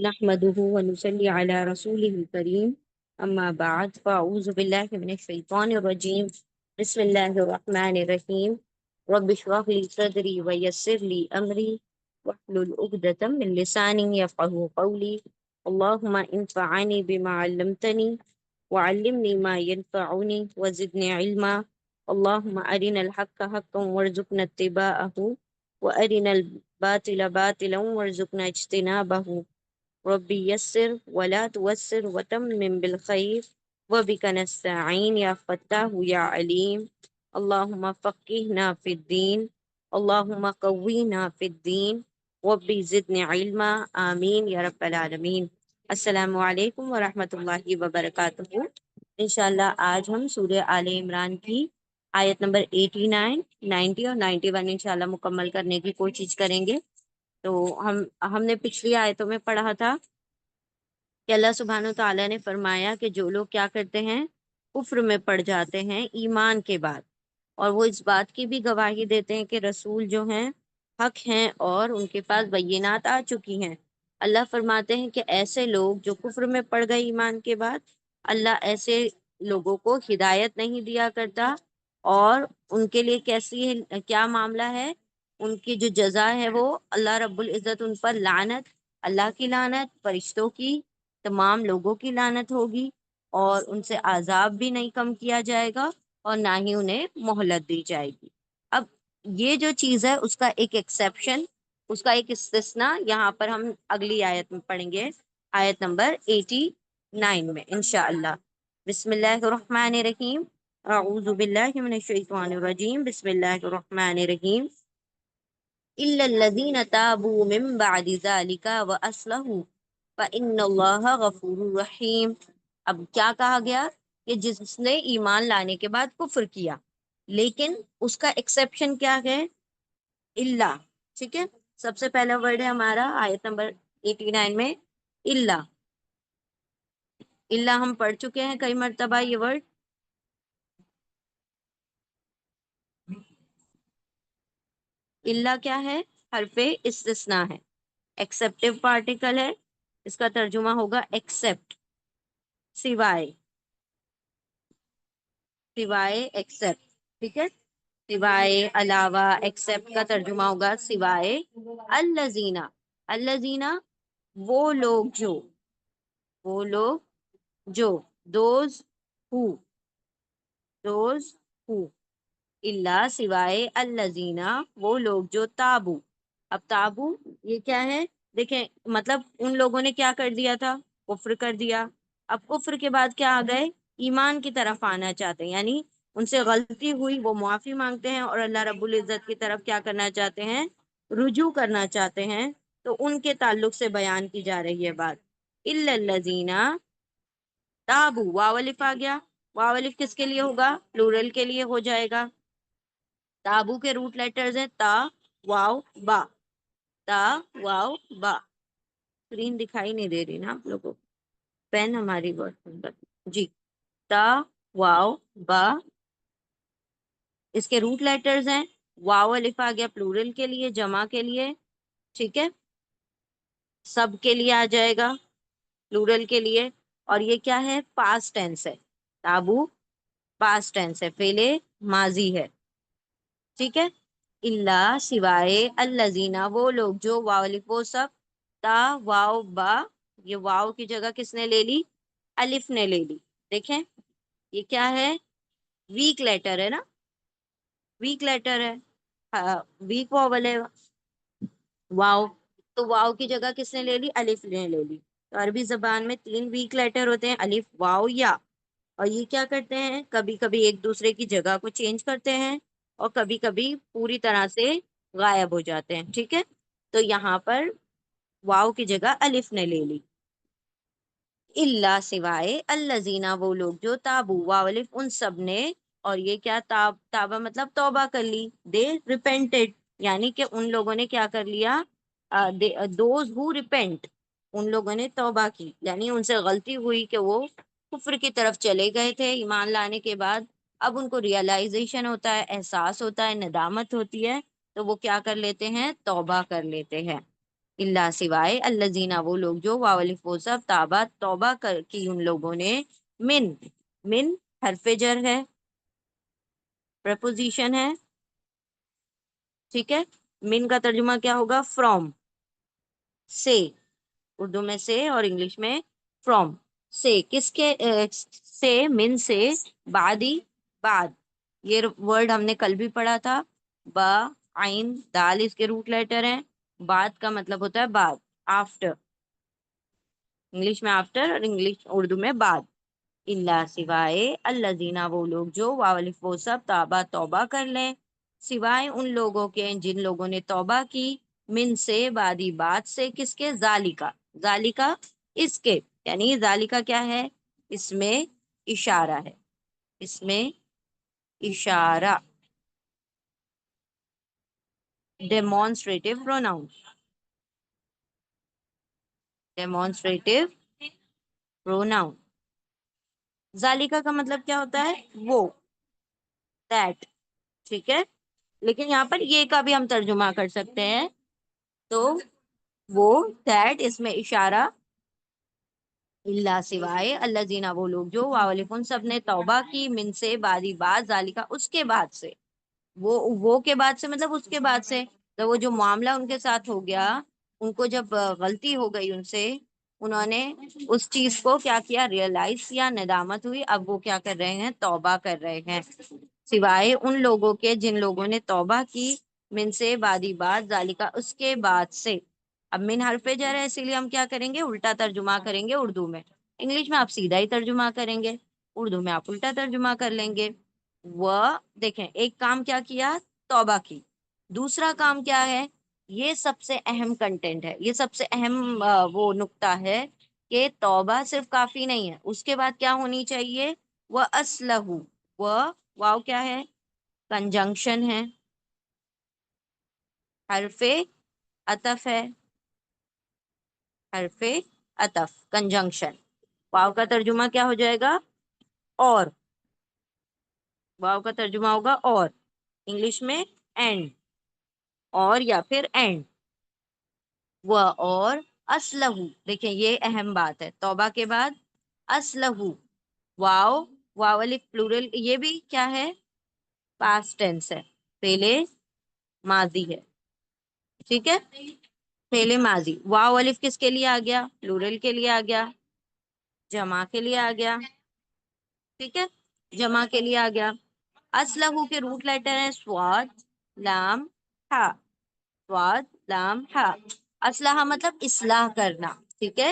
نحمده ونصلي على رسوله الكريم أما بعد فأعوذ بالله من الشيطان الرجيم بسم الله الرحمن الرحيم رب اشرح لي صدري ويسر لي أمري واحلل عقدة من لساني يفقهوا قولي اللهم انفعني بما علمتني وعلمني ما ينفعني وزدني علما اللهم أرنا الحق حقا وارزقنا اتباعه وأرنا الباطل باطلا وارزقنا اجتنابه ربی یسر ولا توسر وتمم بالخیر وبک نستعین یا فتاح یا علیم اللہم فقہنا فی الدین اللہم قوینا فی الدین ربی زدنی علما آمین یا رب العالمین۔ السلام علیکم ورحمۃ اللہ وبرکاتہ۔ انشاءاللہ آج ہم سورہ آل عمران کی آیت نمبر 89، 90 اور 91 انشاءاللہ مکمل کرنے کی کوشش کریں گے۔ تو ہم نے پچھلی آیتوں میں پڑھا تھا کہ اللہ سبحانہ و تعالیٰ نے فرمایا کہ جو لوگ کیا کرتے ہیں، کفر میں پڑ جاتے ہیں ایمان کے بعد، اور وہ اس بات کی بھی گواہی دیتے ہیں کہ رسول جو ہیں حق ہیں اور ان کے پاس بینات آ چکی ہیں۔ اللہ فرماتے ہیں کہ ایسے لوگ جو کفر میں پڑ گئے ایمان کے بعد، اللہ ایسے لوگوں کو ہدایت نہیں دیا کرتا، اور ان کے لیے کیا معاملہ ہے، ان کی جو جزا ہے وہ اللہ رب العزت ان پر لعنت، اللہ کی لعنت، فرشتوں کی، تمام لوگوں کی لعنت ہوگی، اور ان سے عذاب بھی نہیں کم کیا جائے گا اور نہ ہی انہیں مہلت دی جائے گی۔ اب یہ جو چیز ہے اس کا ایک ایکسیپشن، اس کا ایک استثناء یہاں پر ہم اگلی آیت میں پڑھیں گے، آیت نمبر 89 میں انشاءاللہ۔ بسم اللہ الرحمن الرحیم، اعوذ باللہ من الشیطان الرجیم، بسم اللہ الرحمن الرحیم، الا الذین تابوا من بعد ذلک واصلحوا فإن اللہ غفور رحیم۔ اب کیا کہا گیا کہ جس نے ایمان لانے کے بعد کفر کیا، لیکن اس کا ایکسیپشن کیا ہے، اللہ، ٹھیک ہے۔ سب سے پہلا ورڈ ہے ہمارا آیت نمبر 89 میں اللہ۔ اللہ ہم پڑھ چکے ہیں کئی مرتبہ یہ ورڈ۔ اللہ کیا ہے، حرف استثناء ہے، ایکسیپٹیو پارٹیکل ہے، اس کا ترجمہ ہوگا ایکسیپٹ، سوائے، سوائے ایکسیپٹ، ٹھیک ہے، سوائے، علاوہ، ایکسیپٹ کا ترجمہ ہوگا سوائے۔ الذین، الذین وہ لوگ جو، وہ لوگ جو، دوز ہو، دوز ہو، اللہ سوائے، الذین وہ لوگ جو، تابو، اب تابو یہ کیا ہے، دیکھیں مطلب ان لوگوں نے کیا کر دیا تھا، کفر کر دیا، اب کفر کے بعد کیا آ گئے، ایمان کی طرف آنا چاہتے ہیں، یعنی ان سے غلطی ہوئی وہ معافی مانگتے ہیں اور اللہ رب العزت کی طرف کیا کرنا چاہتے ہیں، رجوع کرنا چاہتے ہیں، تو ان کے تعلق سے بیان کی جا رہی ہے بات۔ الا الذین تابو، واو الف آ گیا، واو الف کس کے لیے ہوگا، پلورل کے لیے ہو جائے گا۔ تابو کے روٹ لیٹرز ہیں تا، واو، با، تا، واو، با۔ اسکرین دکھائی نہیں دے رہی نا آپ لوگوں کو، پین ہماری ورڈ جی، تا، واو، با، اس کے روٹ لیٹرز ہیں، واو الف آ گیا پلورل کے لیے، جمع کے لیے، ٹھیک ہے، سب کے لیے آ جائے گا پلورل کے لیے، اور یہ کیا ہے، پاسٹ ٹینس ہے، تابو پاسٹ ٹینس ہے، فعل ماضی ہے، ٹھیک ہے۔ اللہ سوائے، الذین وہ لوگ جو، واو الف وہ سب، تا، واو، با، یہ واو کی جگہ کس نے لے لی، الف نے لے لی، دیکھیں یہ کیا ہے، ویک لیٹر ہے نا، ویک لیٹر ہے، ویک واول ہے واو، تو واو کی جگہ کس نے لے لی، الف نے لے لی۔ تو عربی زبان میں 3 ویک لیٹر ہوتے ہیں، الف، واو، یا، اور یہ کیا کرتے ہیں، کبھی کبھی ایک دوسرے کی جگہ کو چینج کرتے ہیں اور کبھی کبھی پوری طرح سے غائب ہو جاتے ہیں، ٹھیک ہے۔ تو یہاں پر واو کی جگہ الف نے لے لی، اللہ سوائے، الذین وہ لوگ جو، تابو، واو الف ان سب نے، اور یہ کیا، تابہ مطلب توبہ کر لی، دے ریپینٹڈ، یعنی کہ ان لوگوں نے کیا کر لیا، دوز ہو ریپینٹ، ان لوگوں نے توبہ کی، یعنی ان سے غلطی ہوئی کہ وہ کفر کی طرف چلے گئے تھے ایمان لانے کے بعد، اب ان کو ریئلائزیشن ہوتا ہے، احساس ہوتا ہے، ندامت ہوتی ہے، تو وہ کیا کر لیتے ہیں، توبہ کر لیتے ہیں۔ اللہ سوائے، الذین وہ لوگ جو، واو الف وہ سب، تابا توبہ کر کی ان لوگوں نے، من، من حرف جر ہے، پریپوزیشن ہے، ٹھیک ہے. من کا ترجمہ کیا ہوگا؟ فرام، سے، اردو میں سے اور انگلش میں فرام. سے کس کے سے، من سے، بعدی بعد، یہ ورڈ ہم نے کل بھی پڑھا تھا. با، عین، دال اس کے روٹ لیٹر ہیں. بعد کا مطلب ہوتا ہے بعد، آفٹر، انگلش میں آفٹر اور انگلش اردو میں بعد. اللہ سوائے، الذین وہ لوگ جو، واو الف وہ سب، تابا توبہ کر لیں، سوائے ان لوگوں کے جن لوگوں نے توبہ کی، من سے بعدی بات سے، کس کے؟ ذالکا، ذالکا اس کے، یعنی ذالکا کیا ہے؟ اس میں اشارہ ہے، اس میں اشارہ، ڈیمونسٹریٹو پروناؤن، ڈیمونسٹریٹو پروناؤن. ذالکا کا مطلب کیا ہوتا ہے؟ وہ، دیٹ، ٹھیک ہے. لیکن یہاں پر یہ کا بھی ہم ترجمہ کر سکتے ہیں. تو وہ، دیٹ اس میں اشارہ، اللہ سوائے، الذین وہ لوگ جو، واولفن سب نے توبہ کی، من سے بعدی بعد، ذالکا اس کے بعد سے. وہ کے بعد سے مطلب اس کے بعد سے. تو وہ جو معاملہ ان کے ساتھ ہو گیا، ان کو جب غلطی ہو گئی ان سے، انہوں نے اس چیز کو کیا کیا؟ ریئلائز کیا، ندامت ہوئی، اب وہ کیا کر رہے ہیں؟ توبہ کر رہے ہیں. سوائے ان لوگوں کے جن لوگوں نے توبہ کی، من سے بعدی بعد، ذالکا اس کے بعد سے. اب من حرف جر ہے، اسی لیے ہم کیا کریں گے؟ الٹا ترجمہ کریں گے اردو میں. انگلش میں آپ سیدھا ہی ترجمہ کریں گے، اردو میں آپ الٹا ترجمہ کر لیں گے. وہ دیکھیں، ایک کام کیا کیا؟ توبہ کی. دوسرا کام کیا ہے؟ یہ سب سے اہم کنٹینٹ ہے، یہ سب سے اہم وہ نقطہ ہے کہ توبہ صرف کافی نہیں ہے، اس کے بعد کیا ہونی چاہیے؟ وہ اسلح، وہ، واو کیا ہے؟ کنجنکشن ہے، حرف عطف ہے، حرف عطف، کنجنکشن. واو کا ترجمہ کیا ہو جائے گا؟ اور. واو کا ترجمہ ہوگا اور، انگلش میں اینڈ، اور یا پھر اینڈ. وہ اور، اسلح، دیکھیں یہ اہم بات ہے، توبہ کے بعد اسلح، واو، واو الف پلورل، یہ بھی کیا ہے؟ پاسٹ ٹینس ہے، پہلے ماضی ہے، ٹھیک ہے. پہلے ماضی، واو الف کس کے لیے آ گیا؟ پلورل کے لیے آ گیا، جمع کے لیے آ گیا، ٹھیک ہے، جمع کے لیے آ گیا. اسلحو کے روٹ لیٹر ہیں سواد، لام، ہا، سواد، لام، ہا. اسلحہ مطلب اصلاح کرنا، ٹھیک ہے،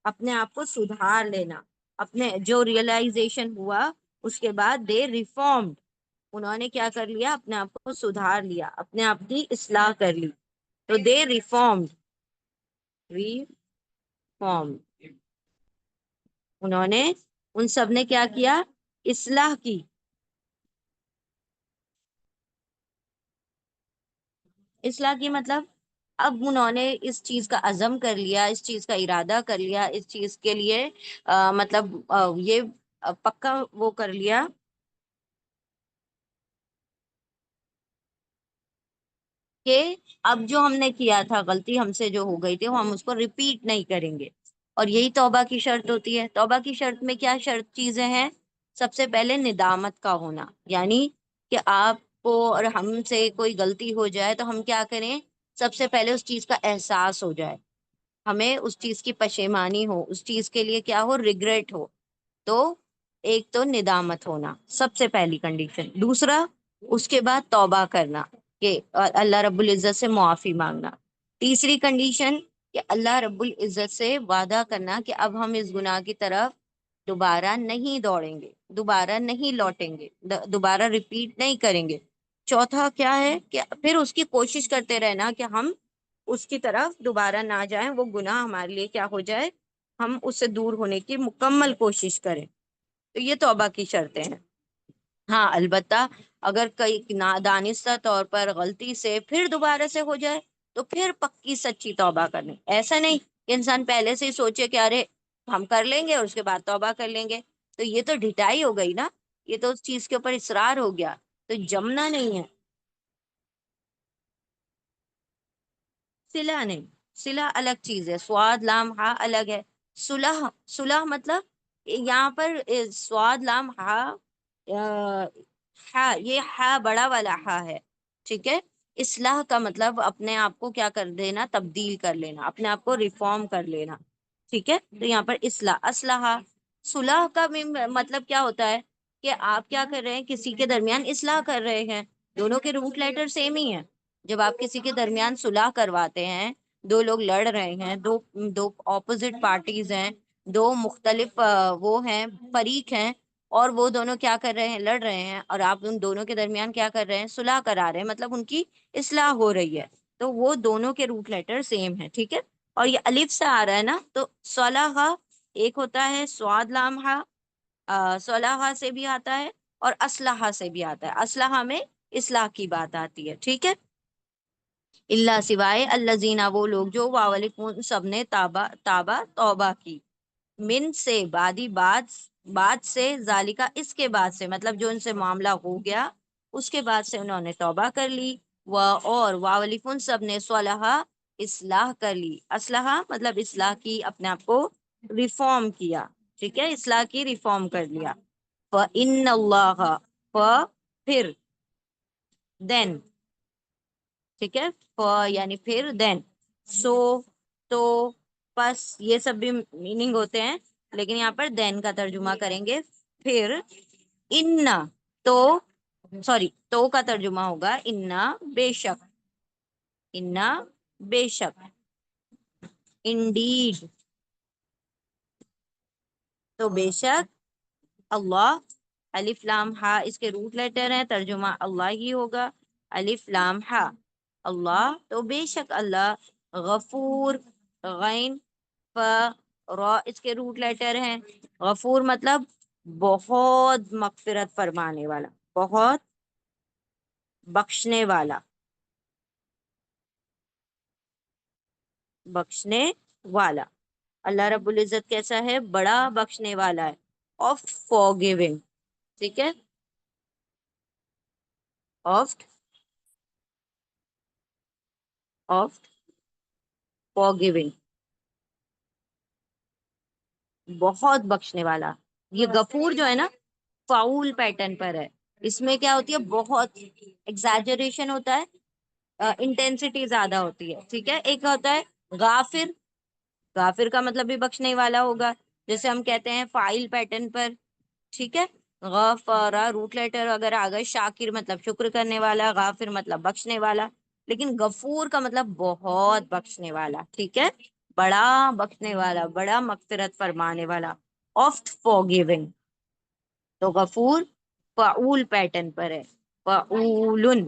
اپنے آپ کو سدھار لینا. اپنے جو ریئلائزیشن ہوا اس کے بعد دے ریفارمڈ، انہوں نے کیا کر لیا؟ اپنے آپ کو سدھار لیا، اپنے آپ کی اصلاح کر لی. تو دے ریفارمڈ، ریفارم، انہوں نے، ان سب نے کیا کیا؟ اصلاح کی. اصلاح کی مطلب اب انہوں نے اس چیز کا عزم کر لیا، اس چیز کا ارادہ کر لیا، اس چیز کے لیے مطلب یہ پکا وہ کر لیا کہ اب جو ہم نے کیا تھا، غلطی ہم سے جو ہو گئی تھی، وہ ہم اس کو ریپیٹ نہیں کریں گے. اور یہی توبہ کی شرط ہوتی ہے. توبہ کی شرط میں کیا شرط چیزیں ہیں؟ سب سے پہلے ندامت کا ہونا، یعنی کہ آپ کو اور ہم سے کوئی غلطی ہو جائے تو ہم کیا کریں؟ سب سے پہلے اس چیز کا احساس ہو جائے، ہمیں اس چیز کی پشیمانی ہو، اس چیز کے لیے کیا ہو؟ ریگریٹ ہو. تو ایک تو ندامت ہونا سب سے پہلی کنڈیشن. دوسرا، اس کے بعد توبہ کرنا کہ اللہ رب العزت سے معافی مانگنا. تیسری کنڈیشن کہ اللہ رب العزت سے وعدہ کرنا کہ اب ہم اس گناہ کی طرف دوبارہ نہیں دوڑیں گے، دوبارہ نہیں لوٹیں گے، دوبارہ ریپیٹ نہیں کریں گے. چوتھا کیا ہے؟ کہ پھر اس کی کوشش کرتے رہنا کہ ہم اس کی طرف دوبارہ نہ جائیں، وہ گناہ ہمارے لیے کیا ہو جائے، ہم اس سے دور ہونے کی مکمل کوشش کریں. تو یہ توبہ کی شرطیں ہیں. ہاں البتہ اگر کئی نادانستہ طور پر غلطی سے پھر دوبارہ سے ہو جائے تو پھر پکی سچی توبہ کرنی. ایسا نہیں کہ انسان پہلے سے ہی سوچے کہ ارے ہم کر لیں گے اور اس کے بعد توبہ کر لیں گے، تو یہ تو ڈھٹائی ہو گئی نا، یہ تو اس چیز کے اوپر اصرار ہو گیا، تو جمنا نہیں ہے. صلہ نہیں، صلہ الگ چیز ہے، سواد لام ہا الگ ہے. صلح، صلح مطلب یہاں پر سواد لام ہا، ہا یہ ہا بڑا والا ہا ہے، ٹھیک ہے. اصلاح کا مطلب اپنے آپ کو کیا کر دینا، تبدیل کر لینا، اپنے آپ کو ریفارم کر لینا، ٹھیک ہے. تو یہاں پر اصلاح، اسلحہ. صلح کا بھی مطلب کیا ہوتا ہے کہ آپ کیا کر رہے ہیں، کسی کے درمیان اصلاح کر رہے ہیں. دونوں کے روٹ لیٹر سیم ہی ہیں. جب آپ کسی کے درمیان صلح کرواتے ہیں، دو لوگ لڑ رہے ہیں، دو دو اپوزٹ پارٹیز ہیں، دو مختلف وہ ہیں، فریق ہیں، اور وہ دونوں کیا کر رہے ہیں، لڑ رہے ہیں، اور آپ ان دونوں کے درمیان کیا کر رہے ہیں، صلح کرا رہے ہیں، مطلب ان کی اصلاح ہو رہی ہے. تو وہ دونوں کے روٹ لیٹر سیم ہے، ٹھیک ہے. اور یہ الف سے آ رہا ہے نا، تو صلح ایک ہوتا ہے سواد لامحہ، صلح سے بھی آتا ہے اور اسلحہ سے بھی آتا ہے. اسلحہ میں اصلاح کی بات آتی ہے، ٹھیک ہے. اللہ سوائے الذین وہ لوگ جو واولکم سب نے تابا تابا توبہ کی، من سے بعدی بعد سے، ذالکا اس کے بعد سے، مطلب جو ان سے معاملہ ہو گیا اس کے بعد سے انہوں نے توبہ کر لی. اور واولکم سب نے صلحہ اصلاح کر لی. اصلاح مطلب اصلاح کی، اپنے آپ کو ریفارم کیا، ٹھیک ہے، اصلاح کی، ریفارم کر لیا. فَإِنَّ اللَّهَ پھر، دین، ٹھیک ہے. یعنی پھر، دین، سو، تو، پس، یہ سب بھی میننگ ہوتے ہیں، لیکن یہاں پر دین کا ترجمہ کریں گے. پھر، ان، تو، سوری، تو کا ترجمہ ہوگا انا، بے شک، انا، بے شک، انڈیڈ، تو بے شک، اللہ، الف لام ہا اس کے روٹ لیٹر ہیں، ترجمہ اللہ ہی ہوگا. الف لام ہا، اللہ، تو بے شک اللہ، غفور، غین، ف، را اس کے روٹ لیٹر ہیں. غفور مطلب بہت مغفرت فرمانے والا، بہت بخشنے والا، بخشنے والا. اللہ رب العزت کیسا ہے، بڑا بخشنے والا ہے. آف فارگیونگ، ٹھیک ہے، آف، آف فارگیونگ، بہت بخشنے والا. یہ غفور جو ہے نا، فاؤل پیٹرن پر ہے. اس میں کیا ہوتی ہے، بہت ایگزیجریشن ہوتا ہے، انٹینسٹی زیادہ ہوتی ہے، ٹھیک ہے. ایک ہوتا ہے غافر، غافر کا مطلب بھی بخشنے والا ہوگا، جیسے ہم کہتے ہیں فائل پیٹرن پر، ٹھیک ہے. غفارا روٹ لیٹر اگر آ گئے، شاکر مطلب شکر کرنے والا، غافر مطلب بخشنے والا. لیکن غفور کا مطلب بہت بخشنے والا، ٹھیک ہے، بڑا بخشنے والا، بڑا مغفرت فرمانے والا. آفٹ فارگیونگ، تو غفور فعول پیٹرن پر ہے. فعولن،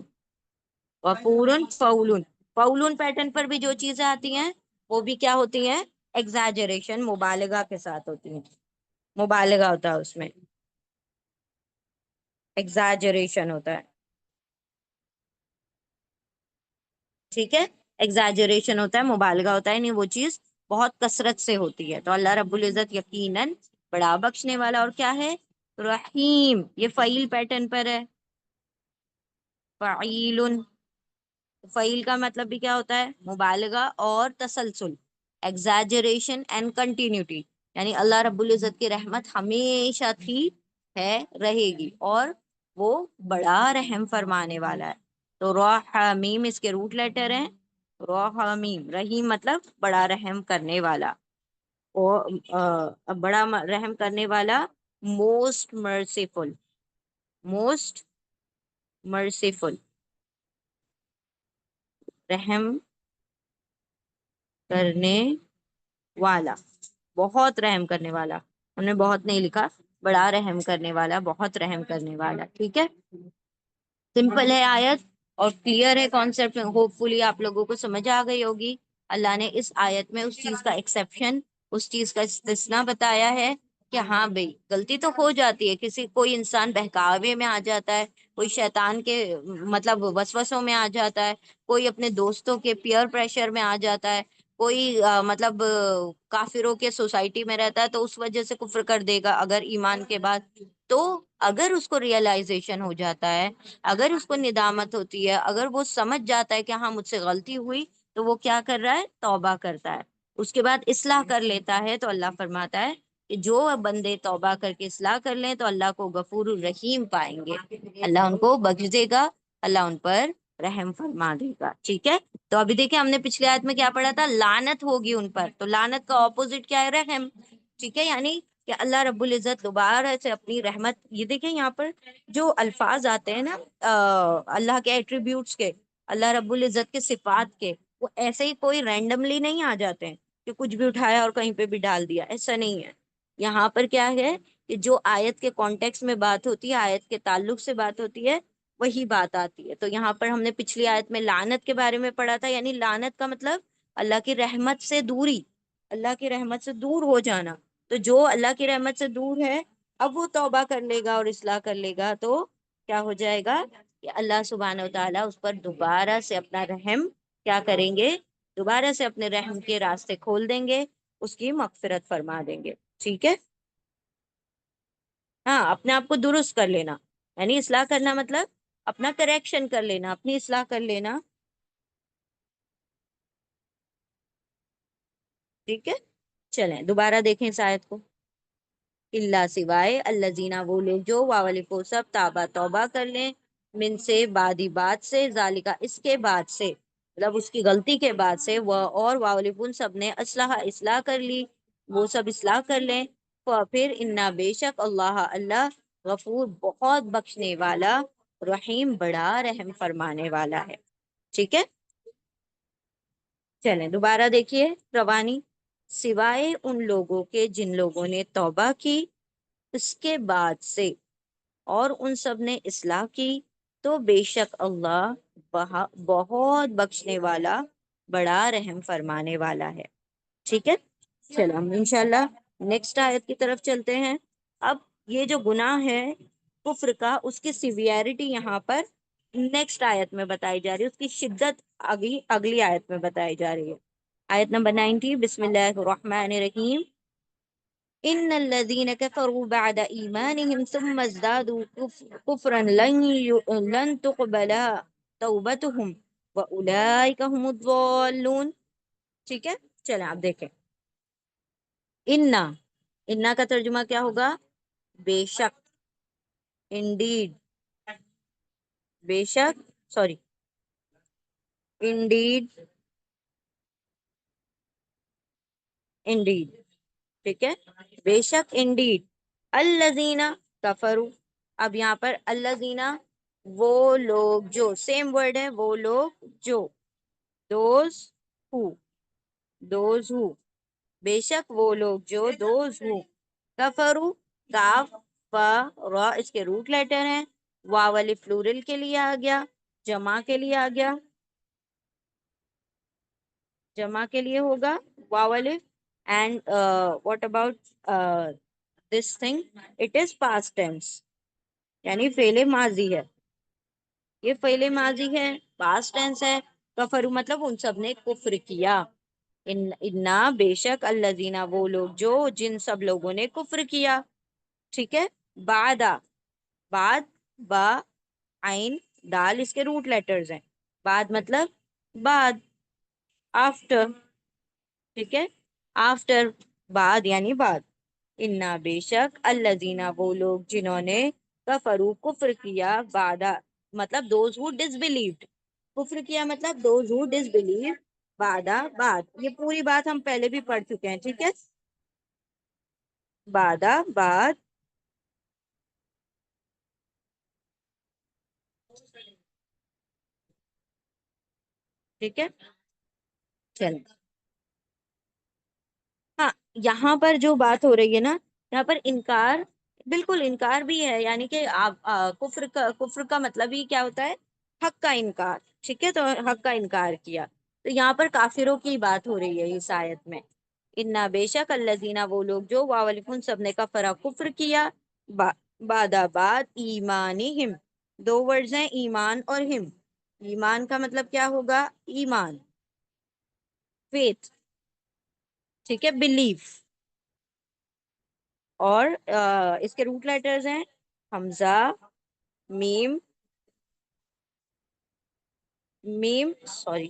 غفورن، فعولن. فعولن پیٹرن پر بھی جو چیزیں آتی ہیں وہ بھی کیا ہوتی ہیں، ایگزیجریشن، مبالغہ کے ساتھ ہوتی ہیں. مبالغہ ہوتا ہے اس میں، ایگزیجریشن ہوتا ہے، ٹھیک ہے. ایگزیجریشن ہوتا ہے، مبالغہ ہوتا ہے، نہیں وہ چیز بہت کثرت سے ہوتی ہے. تو اللہ رب العزت یقیناً بڑا بخشنے والا، اور کیا ہے، رحیم. یہ فعیل پیٹرن پر ہے، فعیل. فعیل کا مطلب بھی کیا ہوتا ہے، مبالغہ اور تسلسل، ایگزیجریشن اینڈ کنٹینیوٹی. یعنی اللہ رب العزت کی رحمت ہمیشہ تھی، ہے، رہے گی، اور وہ بڑا رحم فرمانے والا ہے. تو رحیم اس کے روٹ لیٹر ہیں، رحیم، رحیم مطلب بڑا رحم کرنے والا، اور بڑا رحم کرنے والا، موسٹ مرسیفل، موسٹ مرسیفل، رحم کرنے والا، بہت رحم کرنے والا. ہم نے بہت نہیں لکھا، بڑا رحم کرنے والا، بہت رحم کرنے والا، ٹھیک ہے. سمپل ہے آیت، اور کلیئر ہے کانسیپٹ. ہوپ فلی آپ لوگوں کو سمجھ آ گئی ہوگی. اللہ نے اس آیت میں اس چیز کا ایکسیپشن، اس چیز کا استثناء بتایا ہے کہ ہاں بھئی غلطی تو ہو جاتی ہے، کسی کوئی انسان بہکاوے میں آ جاتا ہے، کوئی شیطان کے مطلب وسوسوں میں آ جاتا ہے، کوئی اپنے دوستوں کے پیئر پریشر میں آ جاتا ہے، کوئی مطلب کافروں کے سوسائٹی میں رہتا ہے تو اس وجہ سے کفر کر دے گا اگر ایمان کے بعد. تو اگر اس کو ریئلائزیشن ہو جاتا ہے، اگر اس کو ندامت ہوتی ہے، اگر وہ سمجھ جاتا ہے کہ ہاں مجھ سے غلطی ہوئی، تو وہ کیا کر رہا ہے؟ توبہ کرتا ہے. اس کے بعد اصلاح کر لیتا ہے تو اللہ فرماتا ہے کہ جو بندے توبہ کر کے اصلاح کر لیں تو اللہ کو غفور الرحیم پائیں گے، اللہ ان کو بخش دے گا، اللہ ان پر رحم فرما دے گا. ٹھیک ہے. تو ابھی دیکھیں ہم نے پچھلی آیت میں کیا پڑھا تھا؟ لعنت ہوگی ان پر. تو لعنت کا اپوزٹ کیا ہے؟ رحم. ٹھیک ہے. یعنی کہ اللہ رب العزت دوبارہ سے اپنی رحمت، یہ دیکھیں یہاں پر جو الفاظ آتے ہیں نا اللہ کے ایٹریبیوٹس کے، اللہ رب العزت کے صفات کے، وہ ایسے ہی کوئی رینڈملی نہیں آ جاتے ہیں کہ کچھ بھی اٹھایا اور کہیں پہ بھی ڈال دیا. ایسا نہیں ہے. یہاں پر کیا ہے کہ جو آیت کے کانٹیکس میں بات ہوتی ہے، آیت کے تعلق سے بات ہوتی ہے، وہی بات آتی ہے. تو یہاں پر ہم نے پچھلی آیت میں لعنت کے بارے میں پڑھا تھا، یعنی لعنت کا مطلب اللہ کی رحمت سے دوری، اللہ کی رحمت سے دور ہو جانا. تو جو اللہ کی رحمت سے دور ہے، اب وہ توبہ کر لے گا اور اصلاح کر لے گا تو کیا ہو جائے گا کہ اللہ سبحانہ و تعالیٰ اس پر دوبارہ سے اپنا رحم کیا کریں گے؟ دوبارہ سے اپنے رحم کے راستے کھول دیں گے، اس کی مغفرت فرما دیں گے. ٹھیک ہے. ہاں، اپنے آپ کو درست کر لینا، یعنی اصلاح کرنا مطلب اپنا کریکشن کر لینا، اپنی اصلاح کر لینا. ٹھیک ہے. چلیں دوبارہ دیکھیں اس آیت کو. اللہ سوائے الذین، وہ لوگ جو واولی کو سب تابہ توبہ کر لیں، من سے بعدی بات سے، ذالکا اس کے بعد سے، مطلب اس کی غلطی کے بعد سے، وہ اور واولفون سب نے اصلاح کر لی، وہ سب اصلاح کر لیں. پھر انا بے شک اللہ، اللہ غفور بہت بخشنے والا، رحیم بڑا رحم فرمانے والا ہے. ٹھیک ہے. چلیں دوبارہ دیکھیے روانی. سوائے ان لوگوں کے جن لوگوں نے توبہ کی اس کے بعد سے اور ان سب نے اصلاح کی، تو بے شک اللہ بہت بخشنے والا، بڑا رحم فرمانے والا ہے. ٹھیک ہے. چلو ہم انشاءاللہ نیکسٹ آیت کی طرف چلتے ہیں. اب یہ جو گناہ ہے کفر کا، اس کی سیویرٹی یہاں پر نیکسٹ آیت میں بتائی جا رہی ہے، اس کی شدت اگلی آیت میں بتائی جا رہی ہے. آیت نمبر 90. بسم اللہ الرحمن الرحیم. ان الذين كفروا بعد ایمانهم ثم ازدادوا كفرا لن تقبل توبتهم واولئك هم الضالون. ٹھیک ہے. چلیں آپ دیکھیں. انا کا ترجمہ کیا ہوگا؟ بے شک. انڈیڈ، بے شک، سوری، انڈیڈ، انڈیڈ. ٹھیک ہے. بے شک انڈیڈ الذین کفروا. اب یہاں پر الذین، وہ لوگ جو، سیم ورڈ ہے، وہ لوگ جو، دوز ہو، دوز ہو، بے شک وہ لوگ جو، دوز ہو، کفرو، کاف فا را اس کے روٹ لیٹر ہیں، واولی فلورل کے لیے آ گیا، جمع کے لیے آ گیا، جمع کے لیے ہوگا واولی. And what about this thing? It is past tense, یعنی فعل ماضی ہے، یہ فعل ماضی ہے، پاسٹ ٹینس ہے. کفرو مطلب ان سب نے کفر کیا. انا بے شک الذین، وہ لوگ جو، جن سب لوگوں نے کفر کیا. ٹھیک ہے. بعدا، بعد، با، عین، دال اس کے روٹ لیٹرز ہیں. بعد مطلب بعد، آفٹر. ٹھیک ہے. آفٹر، بعد یعنی بعد. انا بے شک الذین، وہ لوگ جنہوں نے کفرو کفر کیا، بعدا مطلب دوز ہو ڈس بلیوڈ، کفر کیا مطلب دوز ہو ڈس بلیو، بعدا بعد. یہ پوری بات ہم پہلے بھی پڑھ چکے ہیں. ٹھیک ہے. بعدا بعد. ٹھیک ہے. چل ہاں، یہاں پر جو بات ہو رہی ہے نا، یہاں پر انکار، بالکل انکار بھی ہے، یعنی کہ کفر کا مطلب ہی کیا ہوتا ہے؟ حق کا انکار. ٹھیک ہے. تو حق کا انکار کیا، تو یہاں پر کافروں کی بات ہو رہی ہے اس آیت میں. انا بے شک الذین، وہ لوگ جو، واولفون سب نے کفرا کفر کیا، بعد بعد ایمانہم. دو ورڈز ہیں، ایمان اور ہم. ایمان کا مطلب کیا ہوگا؟ ایمان، فیتھ. ٹھیک ہے. بلیف. اور اس کے روٹ لیٹرز ہیں حمزہ، میم، sorry,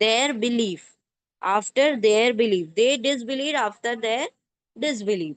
their belief, after their belief, they disbelieve after their disbelief।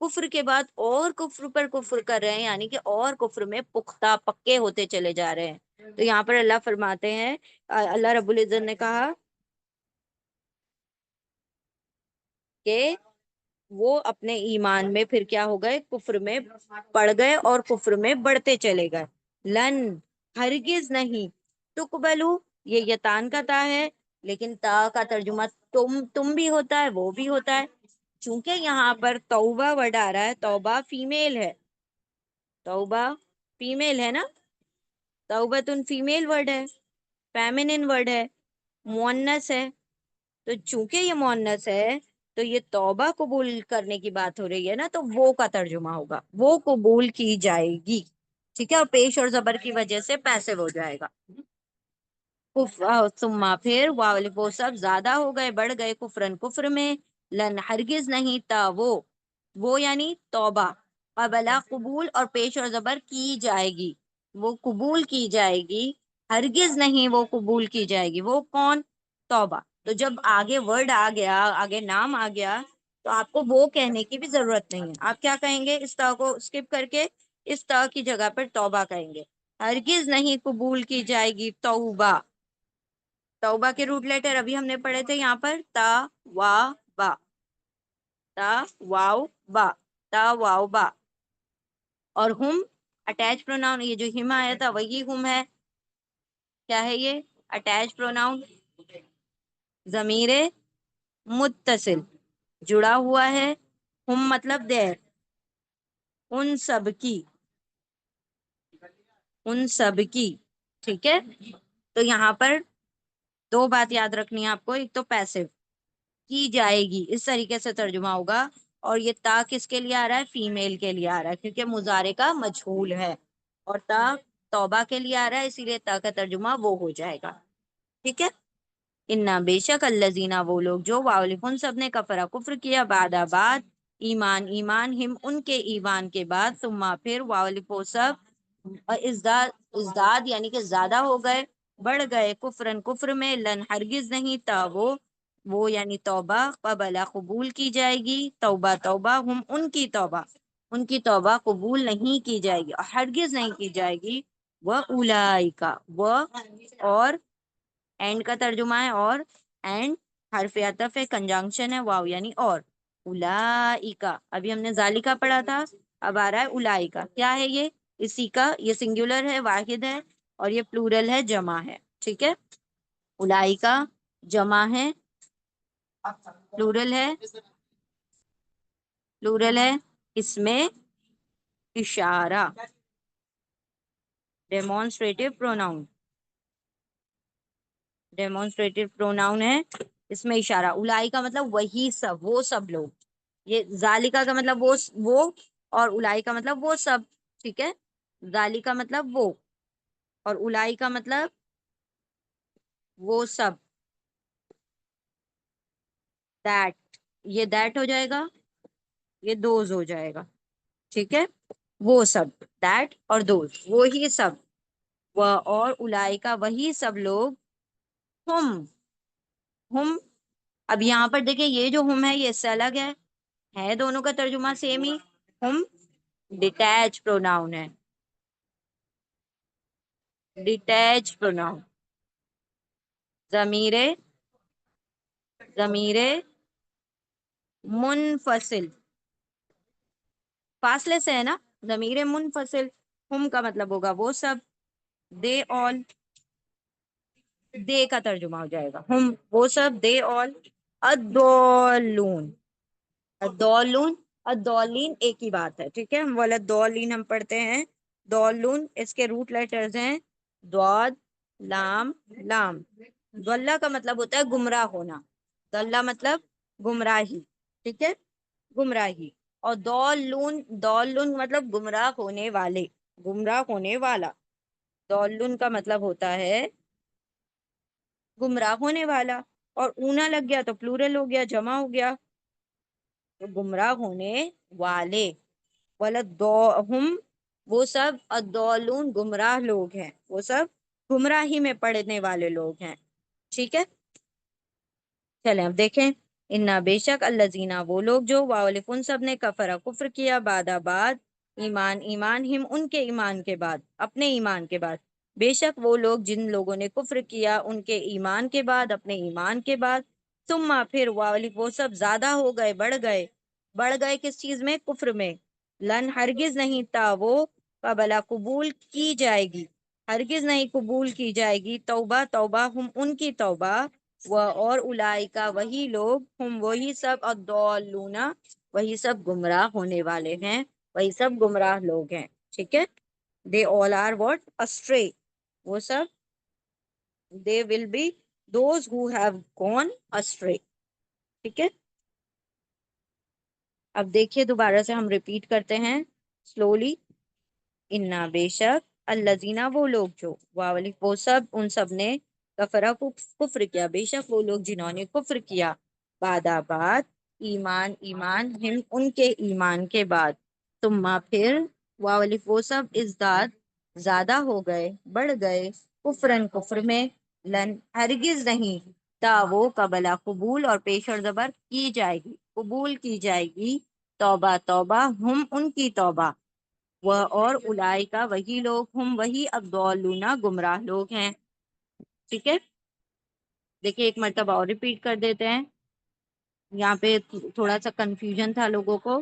کفر کے بعد اور کفر پر کفر کر رہے ہیں، یعنی کہ اور کفر میں پختہ پکے ہوتے چلے جا رہے ہیں. تو یہاں پر اللہ فرماتے ہیں، اللہ رب العزت نے کہا کہ وہ اپنے ایمان میں پھر کیا ہو گئے، کفر میں پڑ گئے اور کفر میں بڑھتے چلے گئے. لن، ہرگز نہیں، تقبلو، یہ یتان کا تا ہے، لیکن تا کا ترجمہ تم بھی ہوتا ہے، وہ بھی ہوتا ہے. چونکہ یہاں پر توبہ ورڈ آ رہا ہے، توبہ فیمیل ہے، توبہ فیمیل ہے نا، توبتن فیمیل ورڈ ہے، فیمینن ورڈ ہے، مؤنث ہے. تو چونکہ یہ مؤنث ہے تو یہ توبہ قبول کرنے کی بات ہو رہی ہے نا، تو وہ کا ترجمہ ہوگا، وہ قبول کی جائے گی. ٹھیک ہے، اور پیش اور زبر کی وجہ سے پیسو ہو جائے گا. ثم پھر وہ سب زیادہ ہو گئے، بڑھ گئے، کفرن کفر میں، لن ہرگز نہیں، تا وہ یعنی توبہ، قبلا قبول اور پیش اور زبر کی جائے گی، وہ قبول کی جائے گی، ہرگز نہیں وہ قبول کی جائے گی. وہ کون؟ توبہ. تو جب آگے ورڈ آ گیا، آگے نام آ گیا، تو آپ کو وہ کہنے کی بھی ضرورت نہیں ہے. آپ کیا کہیں گے؟ اس تا کو اسکپ کر کے اس تا کی جگہ پر توبہ کہیں گے. ہرگز نہیں قبول کی جائے گی توبہ. توبہ کے روٹ لیٹر ابھی ہم نے پڑھے تھے یہاں پر، تا وا با، تا واو با، تا واو با. اور ہم اٹیچ پروناؤن، یہ جو ہم آیا تھا وہی ہم ہے. کیا ہے یہ؟ اٹیچ پروناؤن، ضمیر متصل جڑا ہوا ہے، ہم مطلب دیر، ان سب کی، ان سب کی. ٹھیک ہے، تو یہاں پر دو بات یاد رکھنی ہے آپ کو. ایک تو پیسو کی جائے گی، اس طریقے سے ترجمہ ہوگا. اور یہ تا کس کے لیے آ رہا ہے؟ فیمیل کے لیے آ رہا ہے، کیونکہ مضارع کا مجہول ہے. اور تا توبہ کے لیے آ رہا ہے، اسی لیے تا کا ترجمہ وہ ہو جائے گا. ٹھیک ہے. انا بے شک الذین، وہ لوگ جو، ان سب نے کفرا کفر کیا، بعد ایمان ہم ان کے ایمان کے بعد، ثم پھر وہ سب ازداد یعنی کہ زیادہ ہو گئے، بڑھ گئے، کفرن کفر میں، لن ہرگز نہیں، تا وہ یعنی توبہ، قبلا قبول کی جائے گی، توبہ ہم ان کی توبہ قبول نہیں کی جائے گی، اور ہرگز نہیں کی جائے گی. وہ اولائکا، وہ اور اینڈ کا ترجمہ ہے، اور اینڈ حرف عطف ہے، کنجنکشن ہے، واو یعنی اور. اولائکا، ابھی ہم نے ذالکا پڑھا تھا، اب آ رہا ہے اولائکا. کیا ہے یہ؟ اسی کا، یہ سنگولر ہے، واحد ہے، اور یہ پلورل ہے، جمع ہے. ٹھیک ہے، اولائکا جمع ہے، پلورل ہے، اس میں اشارہ، ڈیمونسٹریٹو پروناؤن ہے، اس میں اشارہ. الائی کا مطلب وہی سب، وہ سب لوگ. یہ ذالکا کا مطلب وہ، اور الائی کا مطلب وہ سب. ٹھیک ہے، ذالکا مطلب وہ، اور الائی کا مطلب وہ سب. دیٹ، یہ دیٹ ہو جائے گا، یہ دوز ہو جائے گا. ٹھیک ہے، وہ سب، دیٹ اور دوز، وہی سب. وہ اور الائی کا وہی سب لوگ، ہم. اب یہاں پر دیکھیں، یہ جو ہم ہے یہ اس سے الگ ہے دونوں کا ترجمہ سیم ہی. ہم ڈیٹیچ پروناؤن ہے، ڈیٹیچ پروناؤن، ضمیر منفصل، فاصلے سے ہے نا، ضمیر منفصل. ہم کا مطلب ہوگا وہ سب، دے آل، دے کا ترجمہ ہو جائے گا ہم، وہ سب، دے آل. الضالون، الضالون، الضالین ایک ہی بات ہے. ٹھیک ہے، ہم والضالین ہم پڑھتے ہیں، ضالون اس کے روٹ لیٹرز ہیں ضاد، لام، لام. ضلع کا مطلب ہوتا ہے گمراہ ہونا، ضلع مطلب گمراہی. ٹھیک ہے، گمراہی. اور ضالون، ضالون مطلب گمراہ ہونے والے، گمراہ ہونے والا. ضالون کا مطلب ہوتا ہے گمراہ ہونے والا، اور اونا لگ گیا تو پلورل ہو گیا، جمع ہو گیا. تو گمراہ ہونے والے، ہم وہ سب، الضالون گمراہ لوگ ہیں، وہ سب گمراہی میں پڑنے والے لوگ ہیں. ٹھیک ہے، چلیں اب دیکھیں انا بے شک الذین وہ لوگ جو واولف ان سب نے کفر کفر کیا بعد ایمان ایمان ہم ان کے ایمان کے بعد اپنے ایمان کے بعد بے شک وہ لوگ جن لوگوں نے کفر کیا ان کے ایمان کے بعد اپنے ایمان کے بعد ثم پھر واولف وہ سب زیادہ ہو گئے بڑھ گئے کس چیز میں کفر میں لن ہرگز نہیں تا وہ قبلا قبول کی جائے گی ہرگز نہیں قبول کی جائے گی توبہ ہم ان کی توبہ وہ اور اولائکا وہی لوگ ہم وہی سب الضالون وہی سب گمراہ ہونے والے ہیں وہی سب گمراہ لوگ ہیں ٹھیک ہے they all are what astray وہ سب they will be those who have gone astray ٹھیک ہے اب دیکھیے دوبارہ سے ہم ریپیٹ کرتے ہیں سلولی انا بے شک الذین وہ لوگ جو وہ سب ان سب نے کفرا کو کفر کیا بے شک وہ لوگ جنہوں نے کفر کیا بعد ایمان ہم ان کے ایمان کے بعد ثم پھر وہ سب ازداد زیادہ ہو گئے بڑھ گئے کفرن کفر میں لن ہرگز نہیں تا وہ قبلا قبول اور پیش اور زبر کی جائے گی قبول کی جائے گی توبہ ہم ان کی توبہ وہ اور اولائکا وہی لوگ ہم وہی الضالون گمراہ لوگ ہیں ٹھیک ہے دیکھیے ایک مرتبہ اور ریپیٹ کر دیتے ہیں یہاں پہ تھوڑا سا کنفیوژن تھا لوگوں کو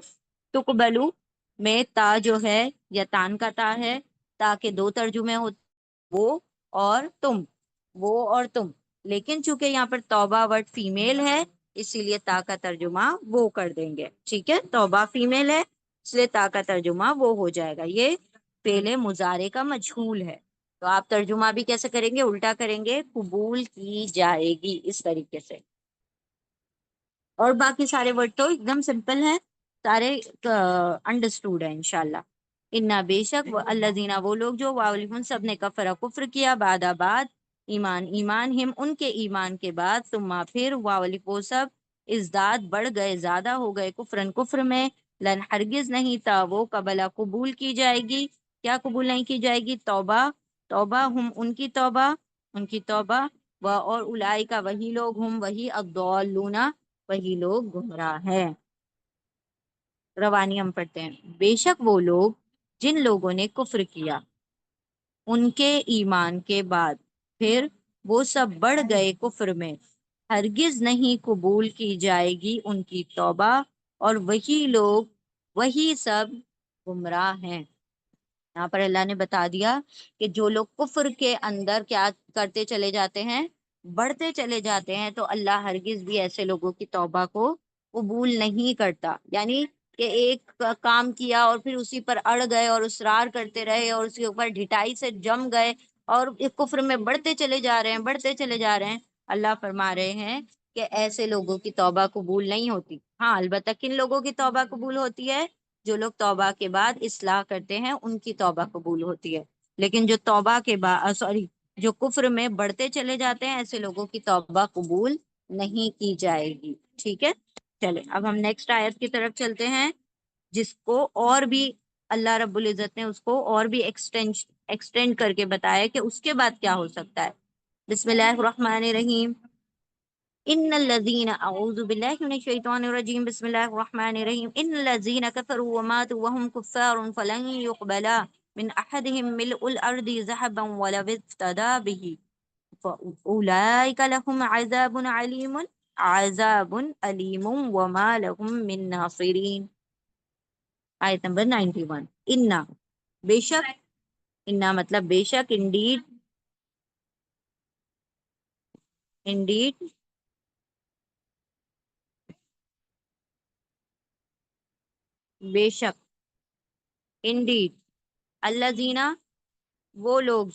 تقبلو میں تا جو ہے یا تان کا تا ہے تا کے دو ترجمے ہوتے وہ اور تم وہ اور تم لیکن چونکہ یہاں پر توبہ ورڈ فیمیل ہے اسی لیے تا کا ترجمہ وہ کر دیں گے ٹھیک ہے توبہ فیمیل ہے اس لیے تا کا ترجمہ وہ ہو جائے گا یہ پہلے مضارع کا مجہول ہے تو آپ ترجمہ بھی کیسے کریں گے الٹا کریں گے قبول کی جائے گی اس طریقے سے اور باقی سارے ورڈ تو ایک دم سمپل ہیں سارے انڈرسٹوڈ ہیں انشاءاللہ انا بے شک الذین وہ لوگ جو واولہم سب نے کفر کیا بعد ایمان ہم ان کے ایمان کے بعد ثم پھر واولف وہ سب ازداد بڑھ گئے زیادہ ہو گئے کفرن کفر میں لن ہرگز نہیں تا وہ قبلا قبول کی جائے گی کیا قبول نہیں کی جائے گی توبہ ہم ان کی توبہ و اور اولئک وہی لوگ ہم وہی الضالون وہی لوگ گمراہ ہیں روانی ہم پڑھتے ہیں بے شک وہ لوگ جن لوگوں نے کفر کیا ان کے ایمان کے بعد پھر وہ سب بڑھ گئے کفر میں ہرگز نہیں قبول کی جائے گی ان کی توبہ اور وہی لوگ وہی سب گمراہ ہیں یہاں پر اللہ نے بتا دیا کہ جو لوگ کفر کے اندر کیا کرتے چلے جاتے ہیں بڑھتے چلے جاتے ہیں تو اللہ ہرگز بھی ایسے لوگوں کی توبہ کو قبول نہیں کرتا یعنی کہ ایک کام کیا اور پھر اسی پر اڑ گئے اور اصرار کرتے رہے اور اس کے اوپر ڈھٹائی سے جم گئے اور ایک کفر میں بڑھتے چلے جا رہے ہیں اللہ فرما رہے ہیں کہ ایسے لوگوں کی توبہ قبول نہیں ہوتی ہاں البتہ کن لوگوں کی توبہ قبول ہوتی ہے جو لوگ توبہ کے بعد اصلاح کرتے ہیں ان کی توبہ قبول ہوتی ہے لیکن جو توبہ کے بعد جو کفر میں بڑھتے چلے جاتے ہیں ایسے لوگوں کی توبہ قبول نہیں کی جائے گی ٹھیک ہے چلے اب ہم نیکسٹ آیت کی طرف چلتے ہیں جس کو اور بھی اللہ رب العزت نے اس کو اور بھی ایکسٹینڈ کر کے بتایا کہ اس کے بعد کیا ہو سکتا ہے بسم اللہ الرحمن الرحیم ان الذين اعوذ بالله من الشيطان الرجيم بسم الله الرحمن الرحيم ان الذين كفروا وماتوا وهم كفار فلن يقبل من احدهم ملء الارض ذهبا ولو افتدى به فاولئك لهم عذاب علیم وما لهم من ناصرین آیت نمبر 91 انا بے شک انا مطلب بے شک انڈیڈ بے شک انڈیڈ الذین وہ لوگ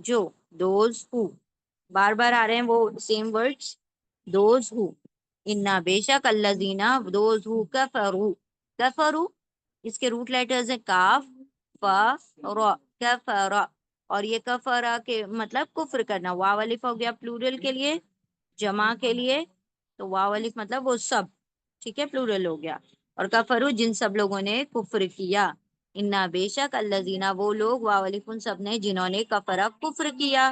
جو دوز ہو بار بار آ رہے ہیں وہ سیم ورڈز دوز ہو انا بے شک الذین دوز ہو کفروا اس کے روٹ لیٹرز ہیں کاف فا را کفرا اور یہ کفرا کے مطلب کفر کرنا واو الف ہو گیا پلورل کے لیے جمع کے لیے تو واو الف مطلب وہ سب ٹھیک ہے پلورل ہو گیا اور کفروا جن سب لوگوں نے کفر کیا انا بے شک الذین وہ لوگ واو الف ان سب نے جنہوں نے کفر کیا